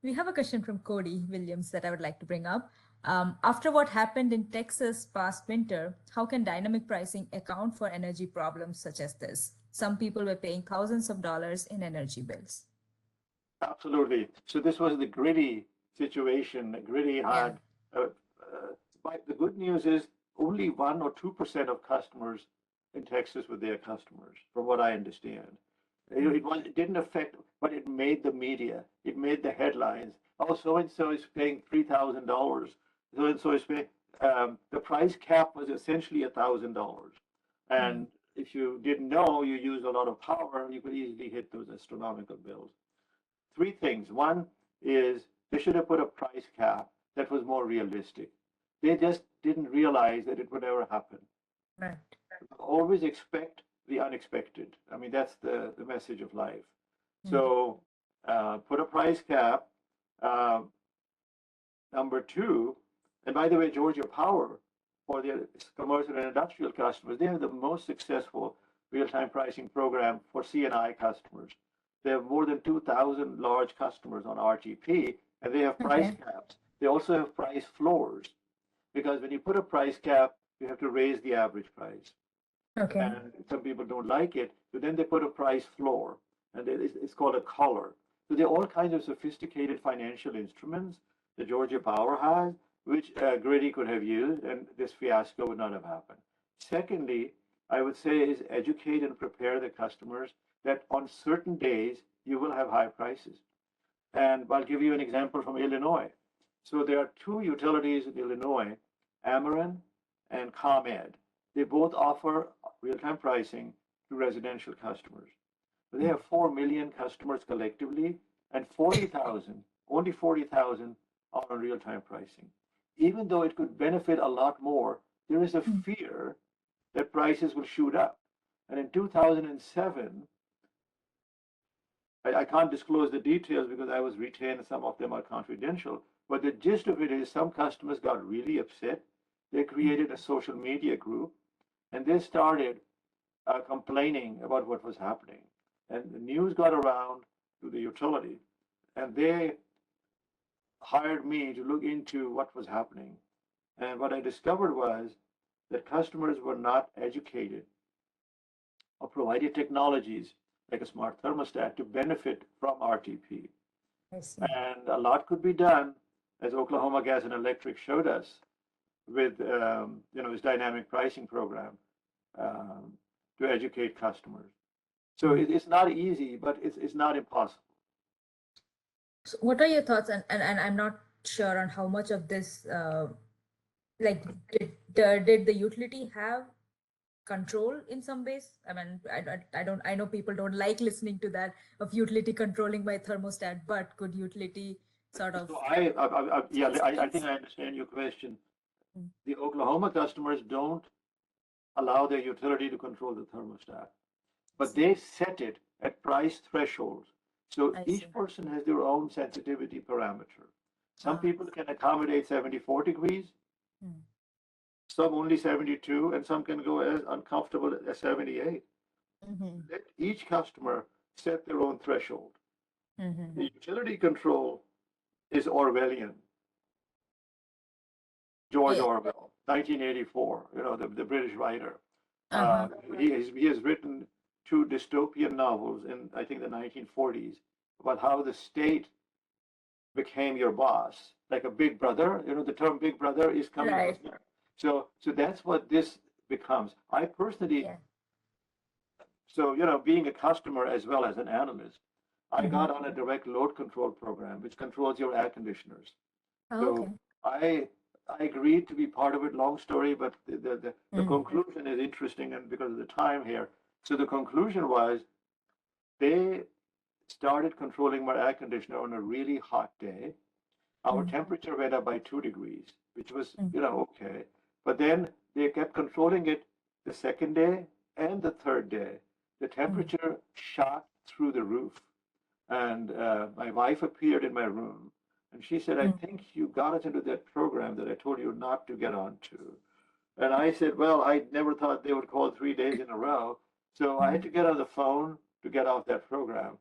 We have a question from Cody Williams that I would like to bring up. After what happened in Texas past winter, how can dynamic pricing account for energy problems such as this? Some people were paying thousands of dollars in energy bills. Absolutely. So this was the gritty situation, gritty Yeah. hard. But the good news is only 1 or 2% of customers in Texas were their customers, from what I understand. It didn't affect, but it made the media. It made the headlines. Oh, so and so is paying $3,000. So and so is paying. The price cap was essentially $1,000, Mm. and if you didn't know, you used a lot of power, you could easily hit those astronomical bills. Three things. One is they should have put a price cap that was more realistic. They just didn't realize that it would ever happen. Right. Always expect the unexpected. I mean, that's the message of life. Mm. So put a price cap. Uh, Number two, and by the way, Georgia Power, for their commercial and industrial customers, they have the most successful real-time pricing program for CNI customers. They have more than 2,000 large customers on RTP, and they have price Okay. caps. They also have price floors, because when you put a price cap, you have to raise the average price. Okay. and some people don't like it. So then they put a price floor, and it's called a collar. So there are all kinds of sophisticated financial instruments that Georgia Power has, which Grady could have used, and this fiasco would not have happened. Secondly, I would say is educate and prepare the customers that on certain days you will have high prices. And I'll give you an example from Illinois. So there are two utilities in Illinois, Ameren and ComEd. They both offer real-time pricing to residential customers. They have 4 million customers collectively, and 40,000, only 40,000 are on real-time pricing. Even though it could benefit a lot more, there is a fear that prices will shoot up. And in 2007, I can't disclose the details because I was retained and some of them are confidential. But the gist of it is some customers got really upset. They created a social media group and they started complaining about what was happening. And the news got around to the utility and they hired me to look into what was happening. And what I discovered was that customers were not educated or provided technologies like a smart thermostat to benefit from RTP. I see. And a lot could be done, as Oklahoma Gas and Electric showed us with this dynamic pricing program um, to educate customers. So it's not easy, but it's not impossible. So what are your thoughts? And I'm not sure on how much of this, like, did the utility have control in some ways? I mean, I don't, I know people don't like listening to that of utility controlling by thermostat, but could utility sort of? So yeah, I think I understand your question. Mm. The Oklahoma customers don't allow their utility to control the thermostat, I but see. they set it at price thresholds. So I each see. person has their own sensitivity parameter. Some Ah. people can accommodate 74 degrees, Mm. some only 72, and some can go as uncomfortable as 78. Mm-hmm. Let each customer set their own threshold. Mm-hmm. The utility control is Orwellian. George Yeah. Orwell, 1984, the British writer. Uh-huh. He has written two dystopian novels in, I think, the 1940s about how the state became your boss, like a big brother. The term big brother is coming from Right. there. So that's what this becomes. I personally, Yeah. so, being a customer as well as an analyst, I Mm-hmm. got on a direct load control program, which controls your air conditioners. Oh, okay. So I agreed to be part of it. Long story, but the Mm. conclusion is interesting, and because of the time here. So the conclusion was they started controlling my air conditioner on a really hot day. Our Mm. temperature went up by 2 degrees, which was, Mm. okay. But then they kept controlling it the second day and the third day. The Mm. temperature shot through the roof. And my wife appeared in my room and she said, I Mm. think you got us into that program that I told you not to get onto. And I said, well, I never thought they would call 3 days in a row. So I had Mm. to get on the phone to get off that program.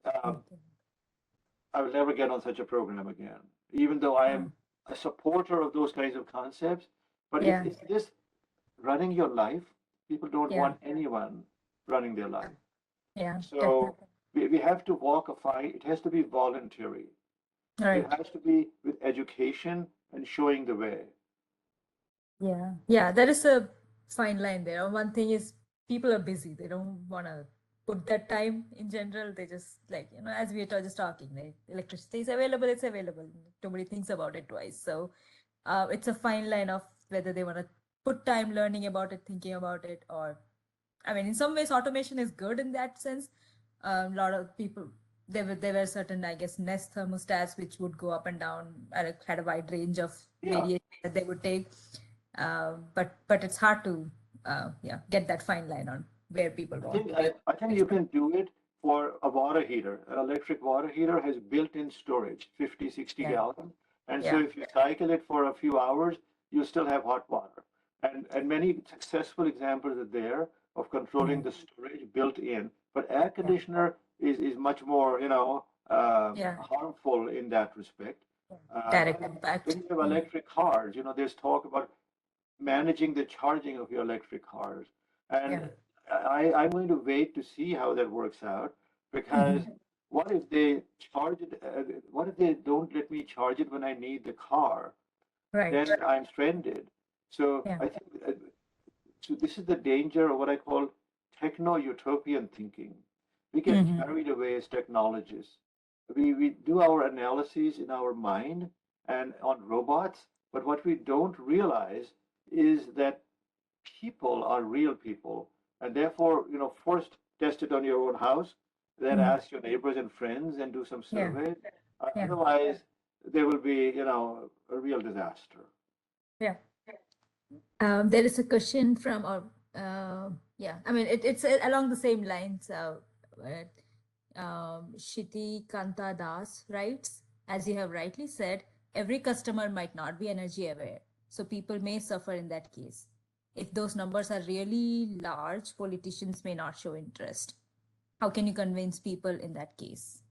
Um, Okay. I will never get on such a program again, even though I Oh, am a supporter of those kinds of concepts. But yeah. it's this running your life. People don't Yeah. want anyone running their life. Yeah. So Definitely. we have to walk a fine. It has to be voluntary. It Right. has to be with education and showing the way. Yeah. Yeah. There is a fine line there. One thing is people are busy. They don't want to put that time in general. They just like, as we were just talking, like electricity is available, it's available. Nobody thinks about it twice. So it's a fine line of whether they want to put time learning about it, thinking about it, or I mean, in some ways, automation is good in that sense. A lot of people, there were certain, I guess, Nest thermostats which would go up and down and it had a wide range of Yeah, variation that they would take. But it's hard to yeah, get that fine line on where people I want think to I, be. I think you can do it for a water heater. An electric water heater has built-in storage, 50, 60 Yeah, gallons. And so yeah, if you cycle it for a few hours, you still have hot water. And many successful examples are there of controlling mhm, the storage built in. But air yeah, conditioner is much more, yeah, harmful in that respect. yeah. Uh, Direct impact. when you have Mm. electric cars, there's talk about managing the charging of your electric cars. And Yeah. I'm going to wait to see how that works out because Mhm. what if they charge it? What if they don't let me charge it when I need the car? Then Right. I'm stranded. So Yeah. I think so. This is the danger of what I call techno-utopian thinking. We get Hmm. carried away as technologists. We do our analyses in our mind and on robots, but what we don't realize is that people are real people, and therefore, first test it on your own house, then Hmm. ask your neighbors and friends and do some Yeah. surveys. Yeah. Otherwise, there will be, a real disaster. Yeah. There is a question from, or yeah, I mean, it's along the same lines. Shiti Kanta Das writes, as you have rightly said, every customer might not be energy aware, so people may suffer in that case. If those numbers are really large, politicians may not show interest. How can you convince people in that case?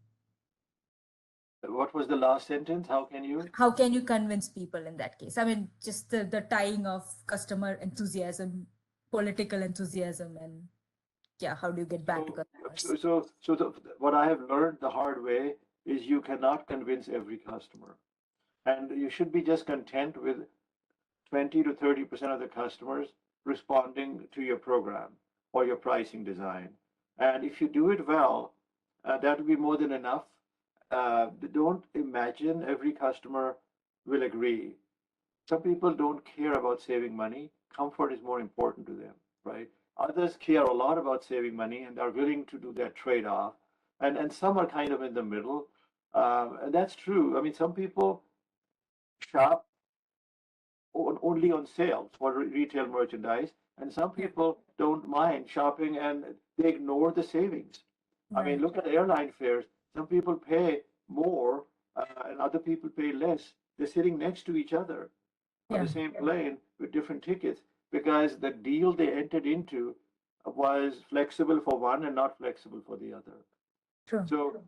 What was the last sentence? How can you? How can you convince people in that case? I mean, just the tying of customer enthusiasm, political enthusiasm, and yeah, how do you get back to So, customers? what I have learned the hard way is you cannot convince every customer, and you should be just content with 20 to 30% of the customers responding to your program or your pricing design. And if you do it well, that will be more than enough. Don't imagine every customer will agree. Some people don't care about saving money. Comfort is more important to them, right? Others care a lot about saving money and are willing to do that trade-off. And some are kind of in the middle. And that's true. I mean, some people shop only on sales for retail merchandise, and some Yeah, people don't mind shopping and they ignore the savings. I mean, right. look at airline fares. Some people pay more and other people pay less. They're sitting next to each other on Yeah, the same plane with different tickets because the deal they entered into was flexible for one and not flexible for the other. true. So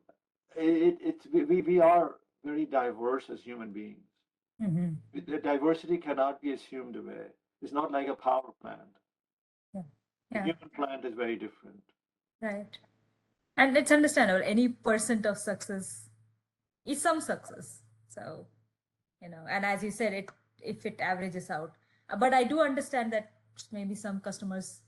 we are very diverse as human beings. Mm-hmm. The diversity cannot be assumed away. It's not like a power plant. Yeah, A yeah, human plant is very different. right. And it's understandable. Any percent of success is some success. So, and as you said, it if it averages out. But I do understand that maybe some customers,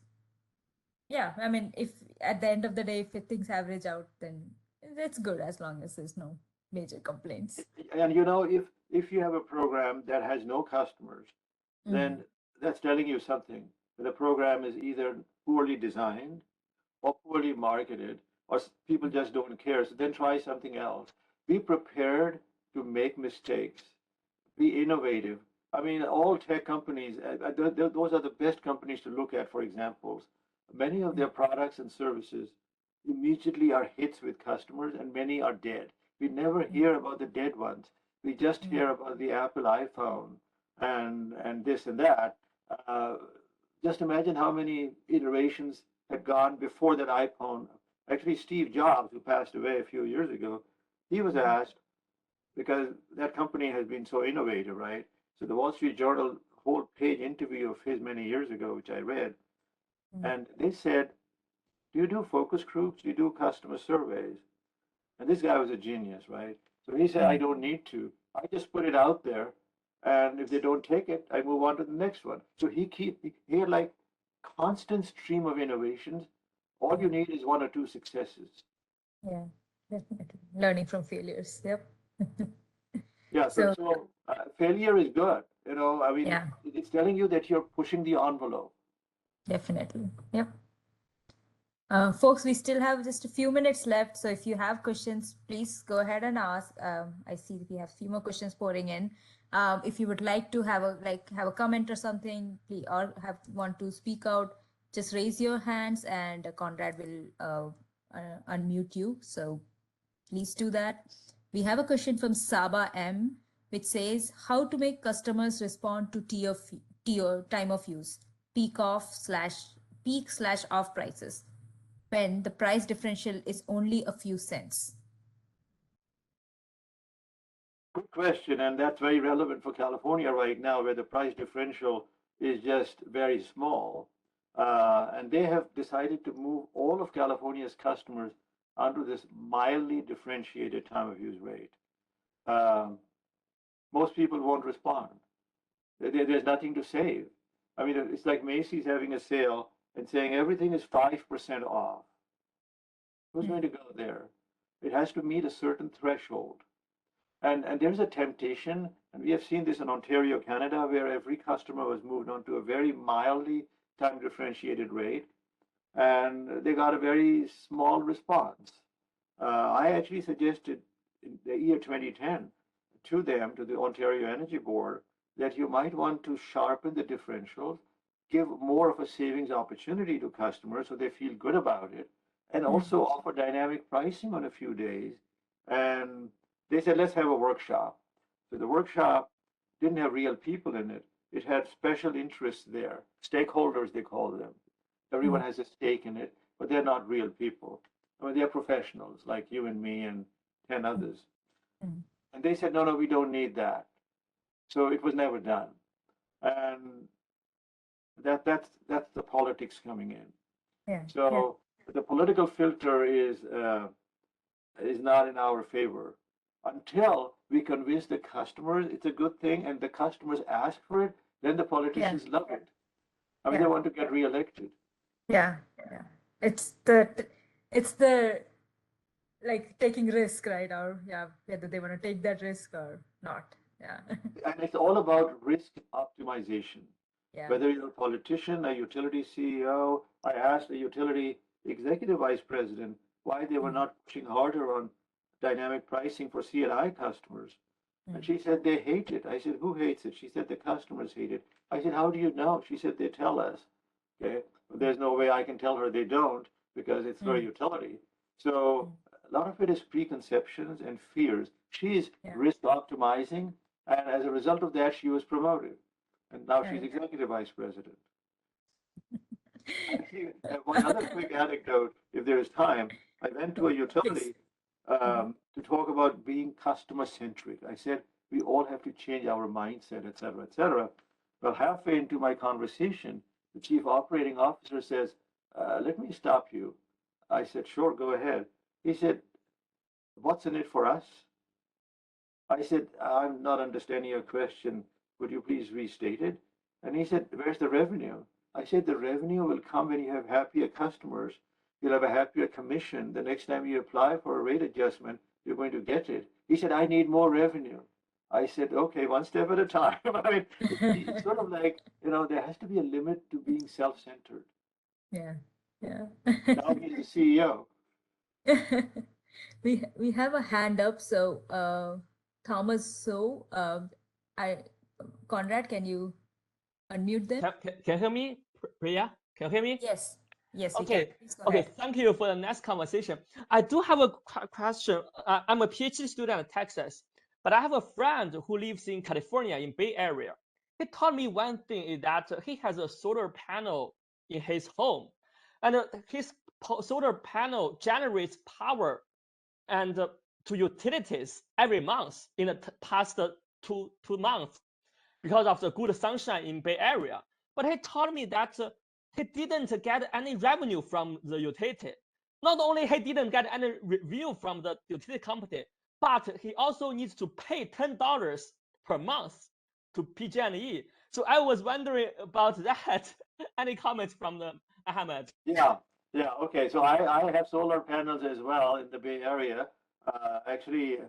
yeah, I mean, if at the end of the day, if things average out, then it's good as long as there's no major complaints. And if you have a program that has no customers, Mm. then that's telling you something. The program is either poorly designed or poorly marketed, or people just don't care. So then try something else. Be prepared to make mistakes. Be innovative. I mean, all tech companies, those are the best companies to look at for examples. Many of their products and services immediately are hits with customers, and many are dead. We never hear about the dead ones. We just Mm. hear about the Apple iPhone and this and that. Uh, just imagine how many iterations had gone before that iPhone. Actually, Steve Jobs, who passed away a few years ago, he was Mhm. asked because that company has been so innovative, right? So the Wall Street Journal whole page interview of his many years ago, which I read, Mm. and they said, "Do you do focus groups? Do you do customer surveys?" And this guy was a genius, right? So he said, "I Mm. don't need to. I just put it out there, and if they don't take it, I move on to the next one." So he had like constant stream of innovations. All Yeah, you need is one or two successes. yeah, definitely. Learning from failures. Yep. Yeah, so So, failure is good. I mean, yeah, it's telling you that you're pushing the envelope. definitely. Yep. Folks, we still have just a few minutes left. So if you have questions, please go ahead and ask. I see that we have a few more questions pouring in. If you would like to have a comment or something, please, or want to speak out, just raise your hands and Conrad will unmute you. So please do that. We have a question from Saba M, which says how to make customers respond to tier time of use, peak slash off prices when the price differential is only a few cents. Good question, and that's very relevant for California right now, where the price differential is just very small. And they have decided to move all of California's customers onto this mildly differentiated time of use rate. Um, Most people won't respond. There's nothing to save. I mean, it's like Macy's having a sale and saying everything is 5% off. Who's going to go there? It has to meet a certain threshold. And there's a temptation, and we have seen this in Ontario, Canada, where every customer was moved on to a very mildly time differentiated rate, and they got a very small response. I actually suggested in the year 2010 to them, to the Ontario Energy Board, that you might want to sharpen the differentials, give more of a savings opportunity to customers so they feel good about it, and also offer dynamic pricing on a few days. And they said, let's have a workshop. So the workshop didn't have real people in it. It had special interests there, stakeholders, they call them. Everyone has a stake in it, but they're not real people. I mean, they're professionals like you and me and 10 others. And they said, no, no, we don't need that. So it was never done. And that's the politics coming in. Yeah. So the political filter is not in our favor until we convince the customers it's a good thing and the customers ask for it. Then the politicians love it. I mean, they want to get reelected. Yeah. It's the like taking risk, right? Or whether they want to take that risk or not. Yeah. And it's all about risk optimization. Yeah. Whether you're a politician, a utility CEO, I asked a utility executive vice president why they were not pushing harder on dynamic pricing for C&I customers. And she said they hate it. I said, who hates it? She said the customers hate it. I said, how do you know? She said, they tell us. Okay. But there's no way I can tell her they don't because it's her utility. So a lot of it is preconceptions and fears. She's risk optimizing. And as a result of that, she was promoted. And now she's executive vice president. Actually, one other quick anecdote, if there is time. I went to a utility to talk about being customer centric. I said, we all have to change our mindset, et cetera, et cetera. Well, halfway into my conversation, the chief operating officer says, let me stop you. I said, sure, go ahead. He said, what's in it for us? I said, I'm not understanding your question. Would you please restate it? And he said, where's the revenue? I said, the revenue will come when you have happier customers. You'll have a happier commission. The next time you apply for a rate adjustment, you're going to get it. He said, I need more revenue. I said, okay, one step at a time. I mean, it's sort of like, there has to be a limit to being self-centered. Yeah. Now he's the CEO. We have a hand up. So Thomas, Conrad, can you unmute them? Can you hear me, Priya? Can you hear me? Yes, we Okay. can. Please go Okay. ahead. Thank you for the next conversation. I do have a question. I'm a PhD student in Texas, but I have a friend who lives in California in Bay Area. He told me one thing is that he has a solar panel in his home, and his solar panel generates power and to utilities every month in the past two months because of the good sunshine in Bay Area. But he told me that he didn't get any revenue from the utility. Not only he didn't get any review from the utility company, but he also needs to pay $10 per month to PG&E. So I was wondering about that. Any comments from Ahmed? Yeah. Okay. So I have solar panels as well in the Bay Area. Actually,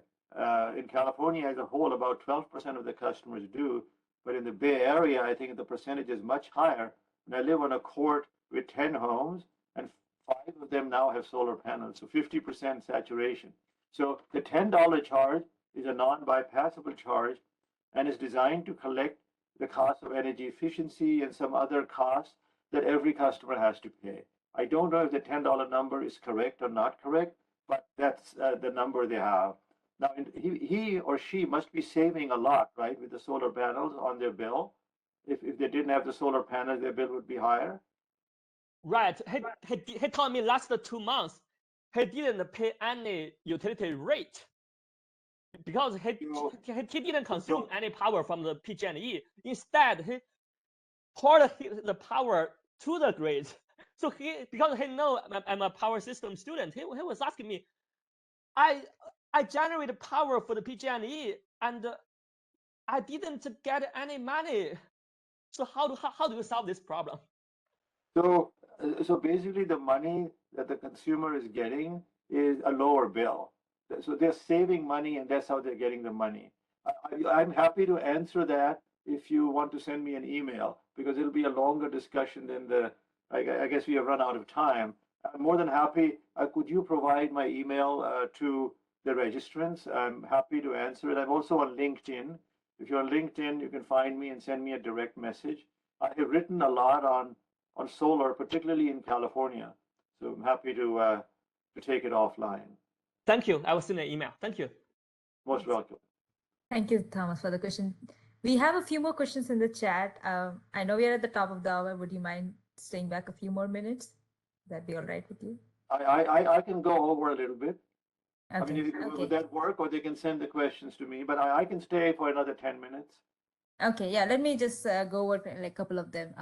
in California as a whole, about 12% of the customers do. But in the Bay Area, I think the percentage is much higher. And I live on a court with 10 homes, and 5 of them now have solar panels, so 50% saturation. So the $10 charge is a non-bypassable charge and is designed to collect the cost of energy efficiency and some other costs that every customer has to pay. I don't know if the $10 number is correct or not correct, but that's the number they have. Now, he or she must be saving a lot, right, with the solar panels on their bill. If they didn't have the solar panels, their bill would be higher. Right. He told me last 2 months he didn't pay any utility rate because he didn't consume any power from the PG&E. Instead, he poured the power through the grades. So because he know I'm a power system student, he was asking me, I generated power for the PG&E and I didn't get any money. So how do you solve this problem? So basically, the money that the consumer is getting is a lower bill. So they're saving money, and that's how they're getting the money. I'm happy to answer that if you want to send me an email, because it'll be a longer discussion than the. I guess we have run out of time. I'm more than happy. Could you provide my email to the registrants? I'm happy to answer it. I'm also on LinkedIn. If you're on LinkedIn, you can find me and send me a direct message. I have written a lot on solar, particularly in California. So I'm happy to take it offline. Thank you. I will send an email. Thank you. Most welcome. Thank you, Thomas, for the question. We have a few more questions in the chat. I know we are at the top of the hour. Would you mind staying back a few more minutes? That'd be all right with you? I can go over a little bit. Okay. I mean, would that work? Or they can send the questions to me, but I can stay for another 10 minutes. Okay, yeah, let me just go over like a couple of them.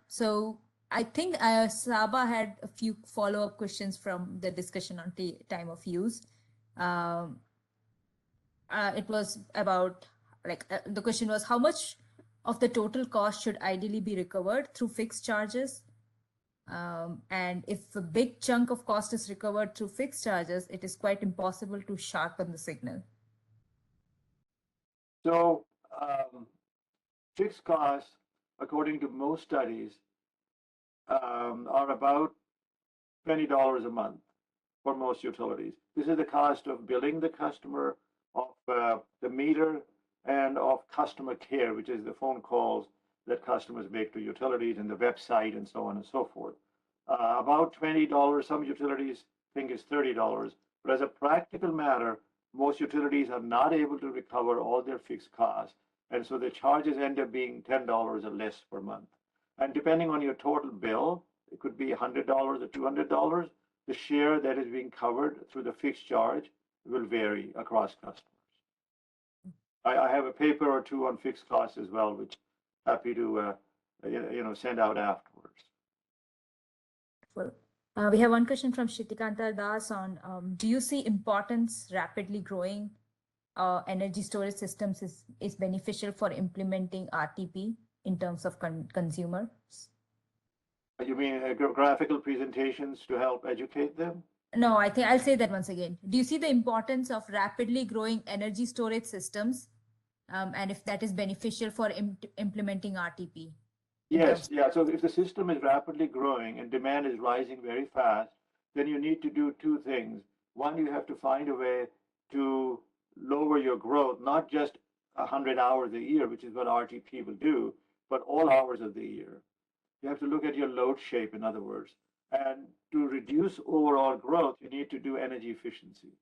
So I think Saba had a few follow-up questions from the discussion on time of use. It was about the question was how much of the total cost should ideally be recovered through fixed charges? And if a big chunk of cost is recovered through fixed charges, it is quite impossible to sharpen the signal. So fixed costs, according to most studies, are about $20 a month for most utilities. This is the cost of billing the customer, of the meter, and of customer care, which is the phone calls that customers make to utilities and the website and so on and so forth. About $20. Some utilities think it's $30. But as a practical matter, most utilities are not able to recover all their fixed costs. And so the charges end up being $10 or less per month. And depending on your total bill, it could be $100 or $200. The share that is being covered through the fixed charge will vary across customers. I have a paper or two on fixed costs as well, which happy to send out afterwards. Well, we have one question from Shritikanta Das on do you see importance rapidly growing energy storage systems is beneficial for implementing RTP in terms of consumers? You mean graphical presentations to help educate them? No, I think I'll say that once again. Do you see the importance of rapidly growing energy storage systems and if that is beneficial for implementing RTP? Yes, yeah. So if the system is rapidly growing and demand is rising very fast, then you need to do two things. One, you have to find a way to lower your growth, not just 100 hours a year, which is what RTP will do, but all hours of the year. You have to look at your load shape, in other words. And to reduce overall growth, you need to do energy efficiency.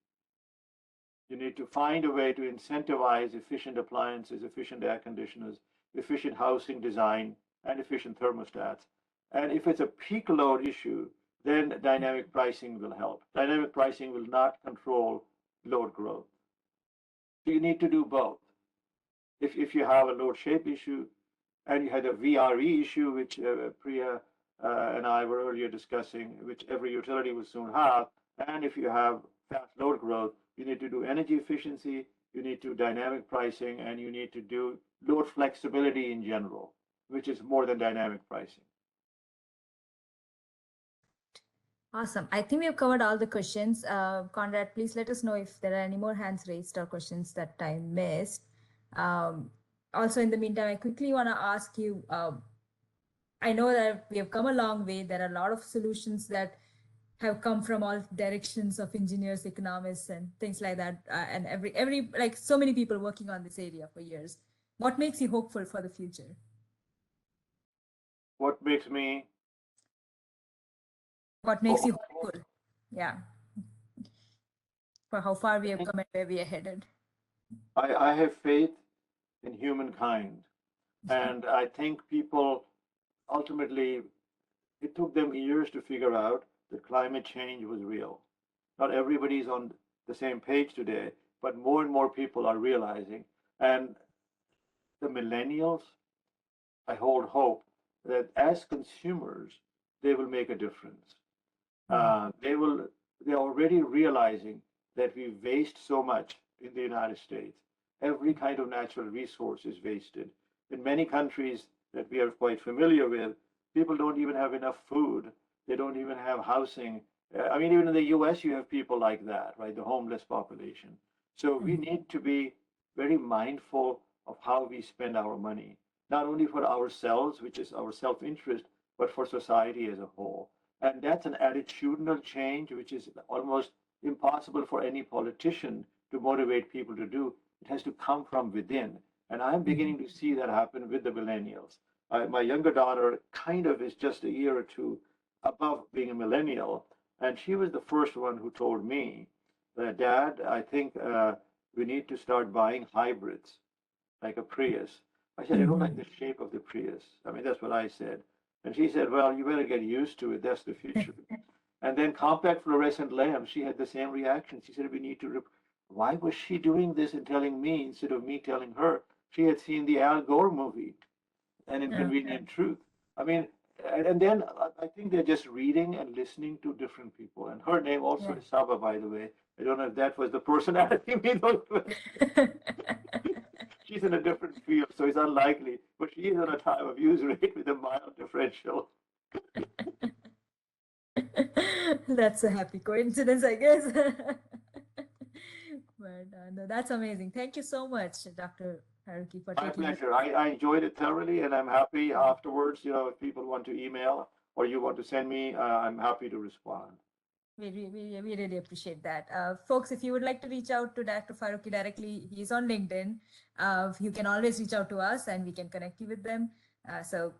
You need to find a way to incentivize efficient appliances, efficient air conditioners, efficient housing design, and efficient thermostats. And if it's a peak load issue, then dynamic pricing will help. Dynamic pricing will not control load growth. So you need to do both. If you have a load shape issue and you had a VRE issue, which Priya and I were earlier discussing, which every utility will soon have, and if you have fast load growth, you need to do energy efficiency, you need to do dynamic pricing, and you need to do load flexibility in general, which is more than dynamic pricing. Awesome. I think we've covered all the questions. Conrad, please let us know if there are any more hands raised or questions that I missed. Also, in the meantime, I quickly want to ask you, I know that we have come a long way. There are a lot of solutions that have come from all directions of engineers, economists, and things like that. And every like so many people working on this area for years. What makes you hopeful for the future? What makes me? What makes you hopeful? Yeah. For how far we have come and where we are headed. I have faith in humankind. And I think people ultimately, it took them years to figure out that climate change was real. Not everybody's on the same page today, but more and more people are realizing. And the millennials, I hold hope that as consumers, they will make a difference. Uh, they will, they're already realizing that we waste so much in the United States. Every kind of natural resource is wasted. In many countries that we are quite familiar with, people don't even have enough food. They don't even have housing. I mean, even in the US, you have people like that, right? The homeless population. So we need to be very mindful of how we spend our money, not only for ourselves, which is our self interest, but for society as a whole. And that's an attitudinal change, which is almost impossible for any politician to motivate people to do. It has to come from within. And I'm beginning to see that happen with the millennials. My younger daughter kind of is just a year or two above being a millennial. And she was the first one who told me that, Dad, I think we need to start buying hybrids like a Prius. I said, I don't like the shape of the Prius. I mean, that's what I said. And she said, well, you better get used to it. That's the future. And then compact fluorescent lamps, she had the same reaction. She said, we need to. Why was she doing this and telling me instead of me telling her? She had seen the Al Gore movie, An Inconvenient Truth. I mean, and then I think they're just reading and listening to different people. And her name also is Saba, by the way. I don't know if that was the personality we thought. She's in a different field, so it's unlikely. But she is on a time of use rate with a mild differential. That's a happy coincidence, I guess. But no, that's amazing. Thank you so much, Dr. Faruqui, for My taking pleasure. I enjoyed it thoroughly, and I'm happy afterwards. You know, if people want to email or you want to send me, I'm happy to respond. We really appreciate that. Folks, if you would like to reach out to Dr. Faruqui directly, he's on LinkedIn. You can always reach out to us and we can connect you with them. So,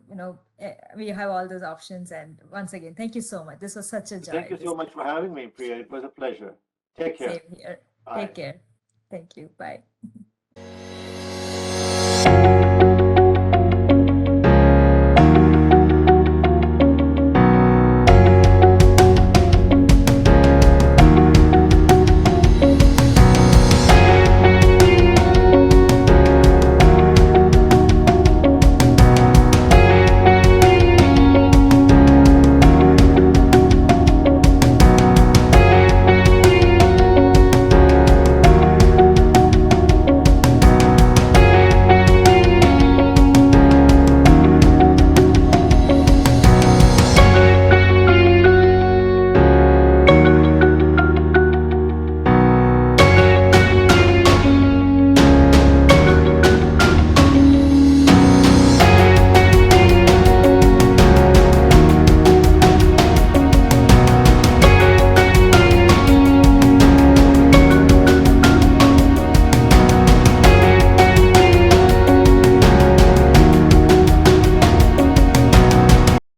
we have all those options. And once again, thank you so much. This was such a joy. Thank you so much for having me, Priya. It was a pleasure. Take care. Same here. Bye. Take care. Thank you. Bye.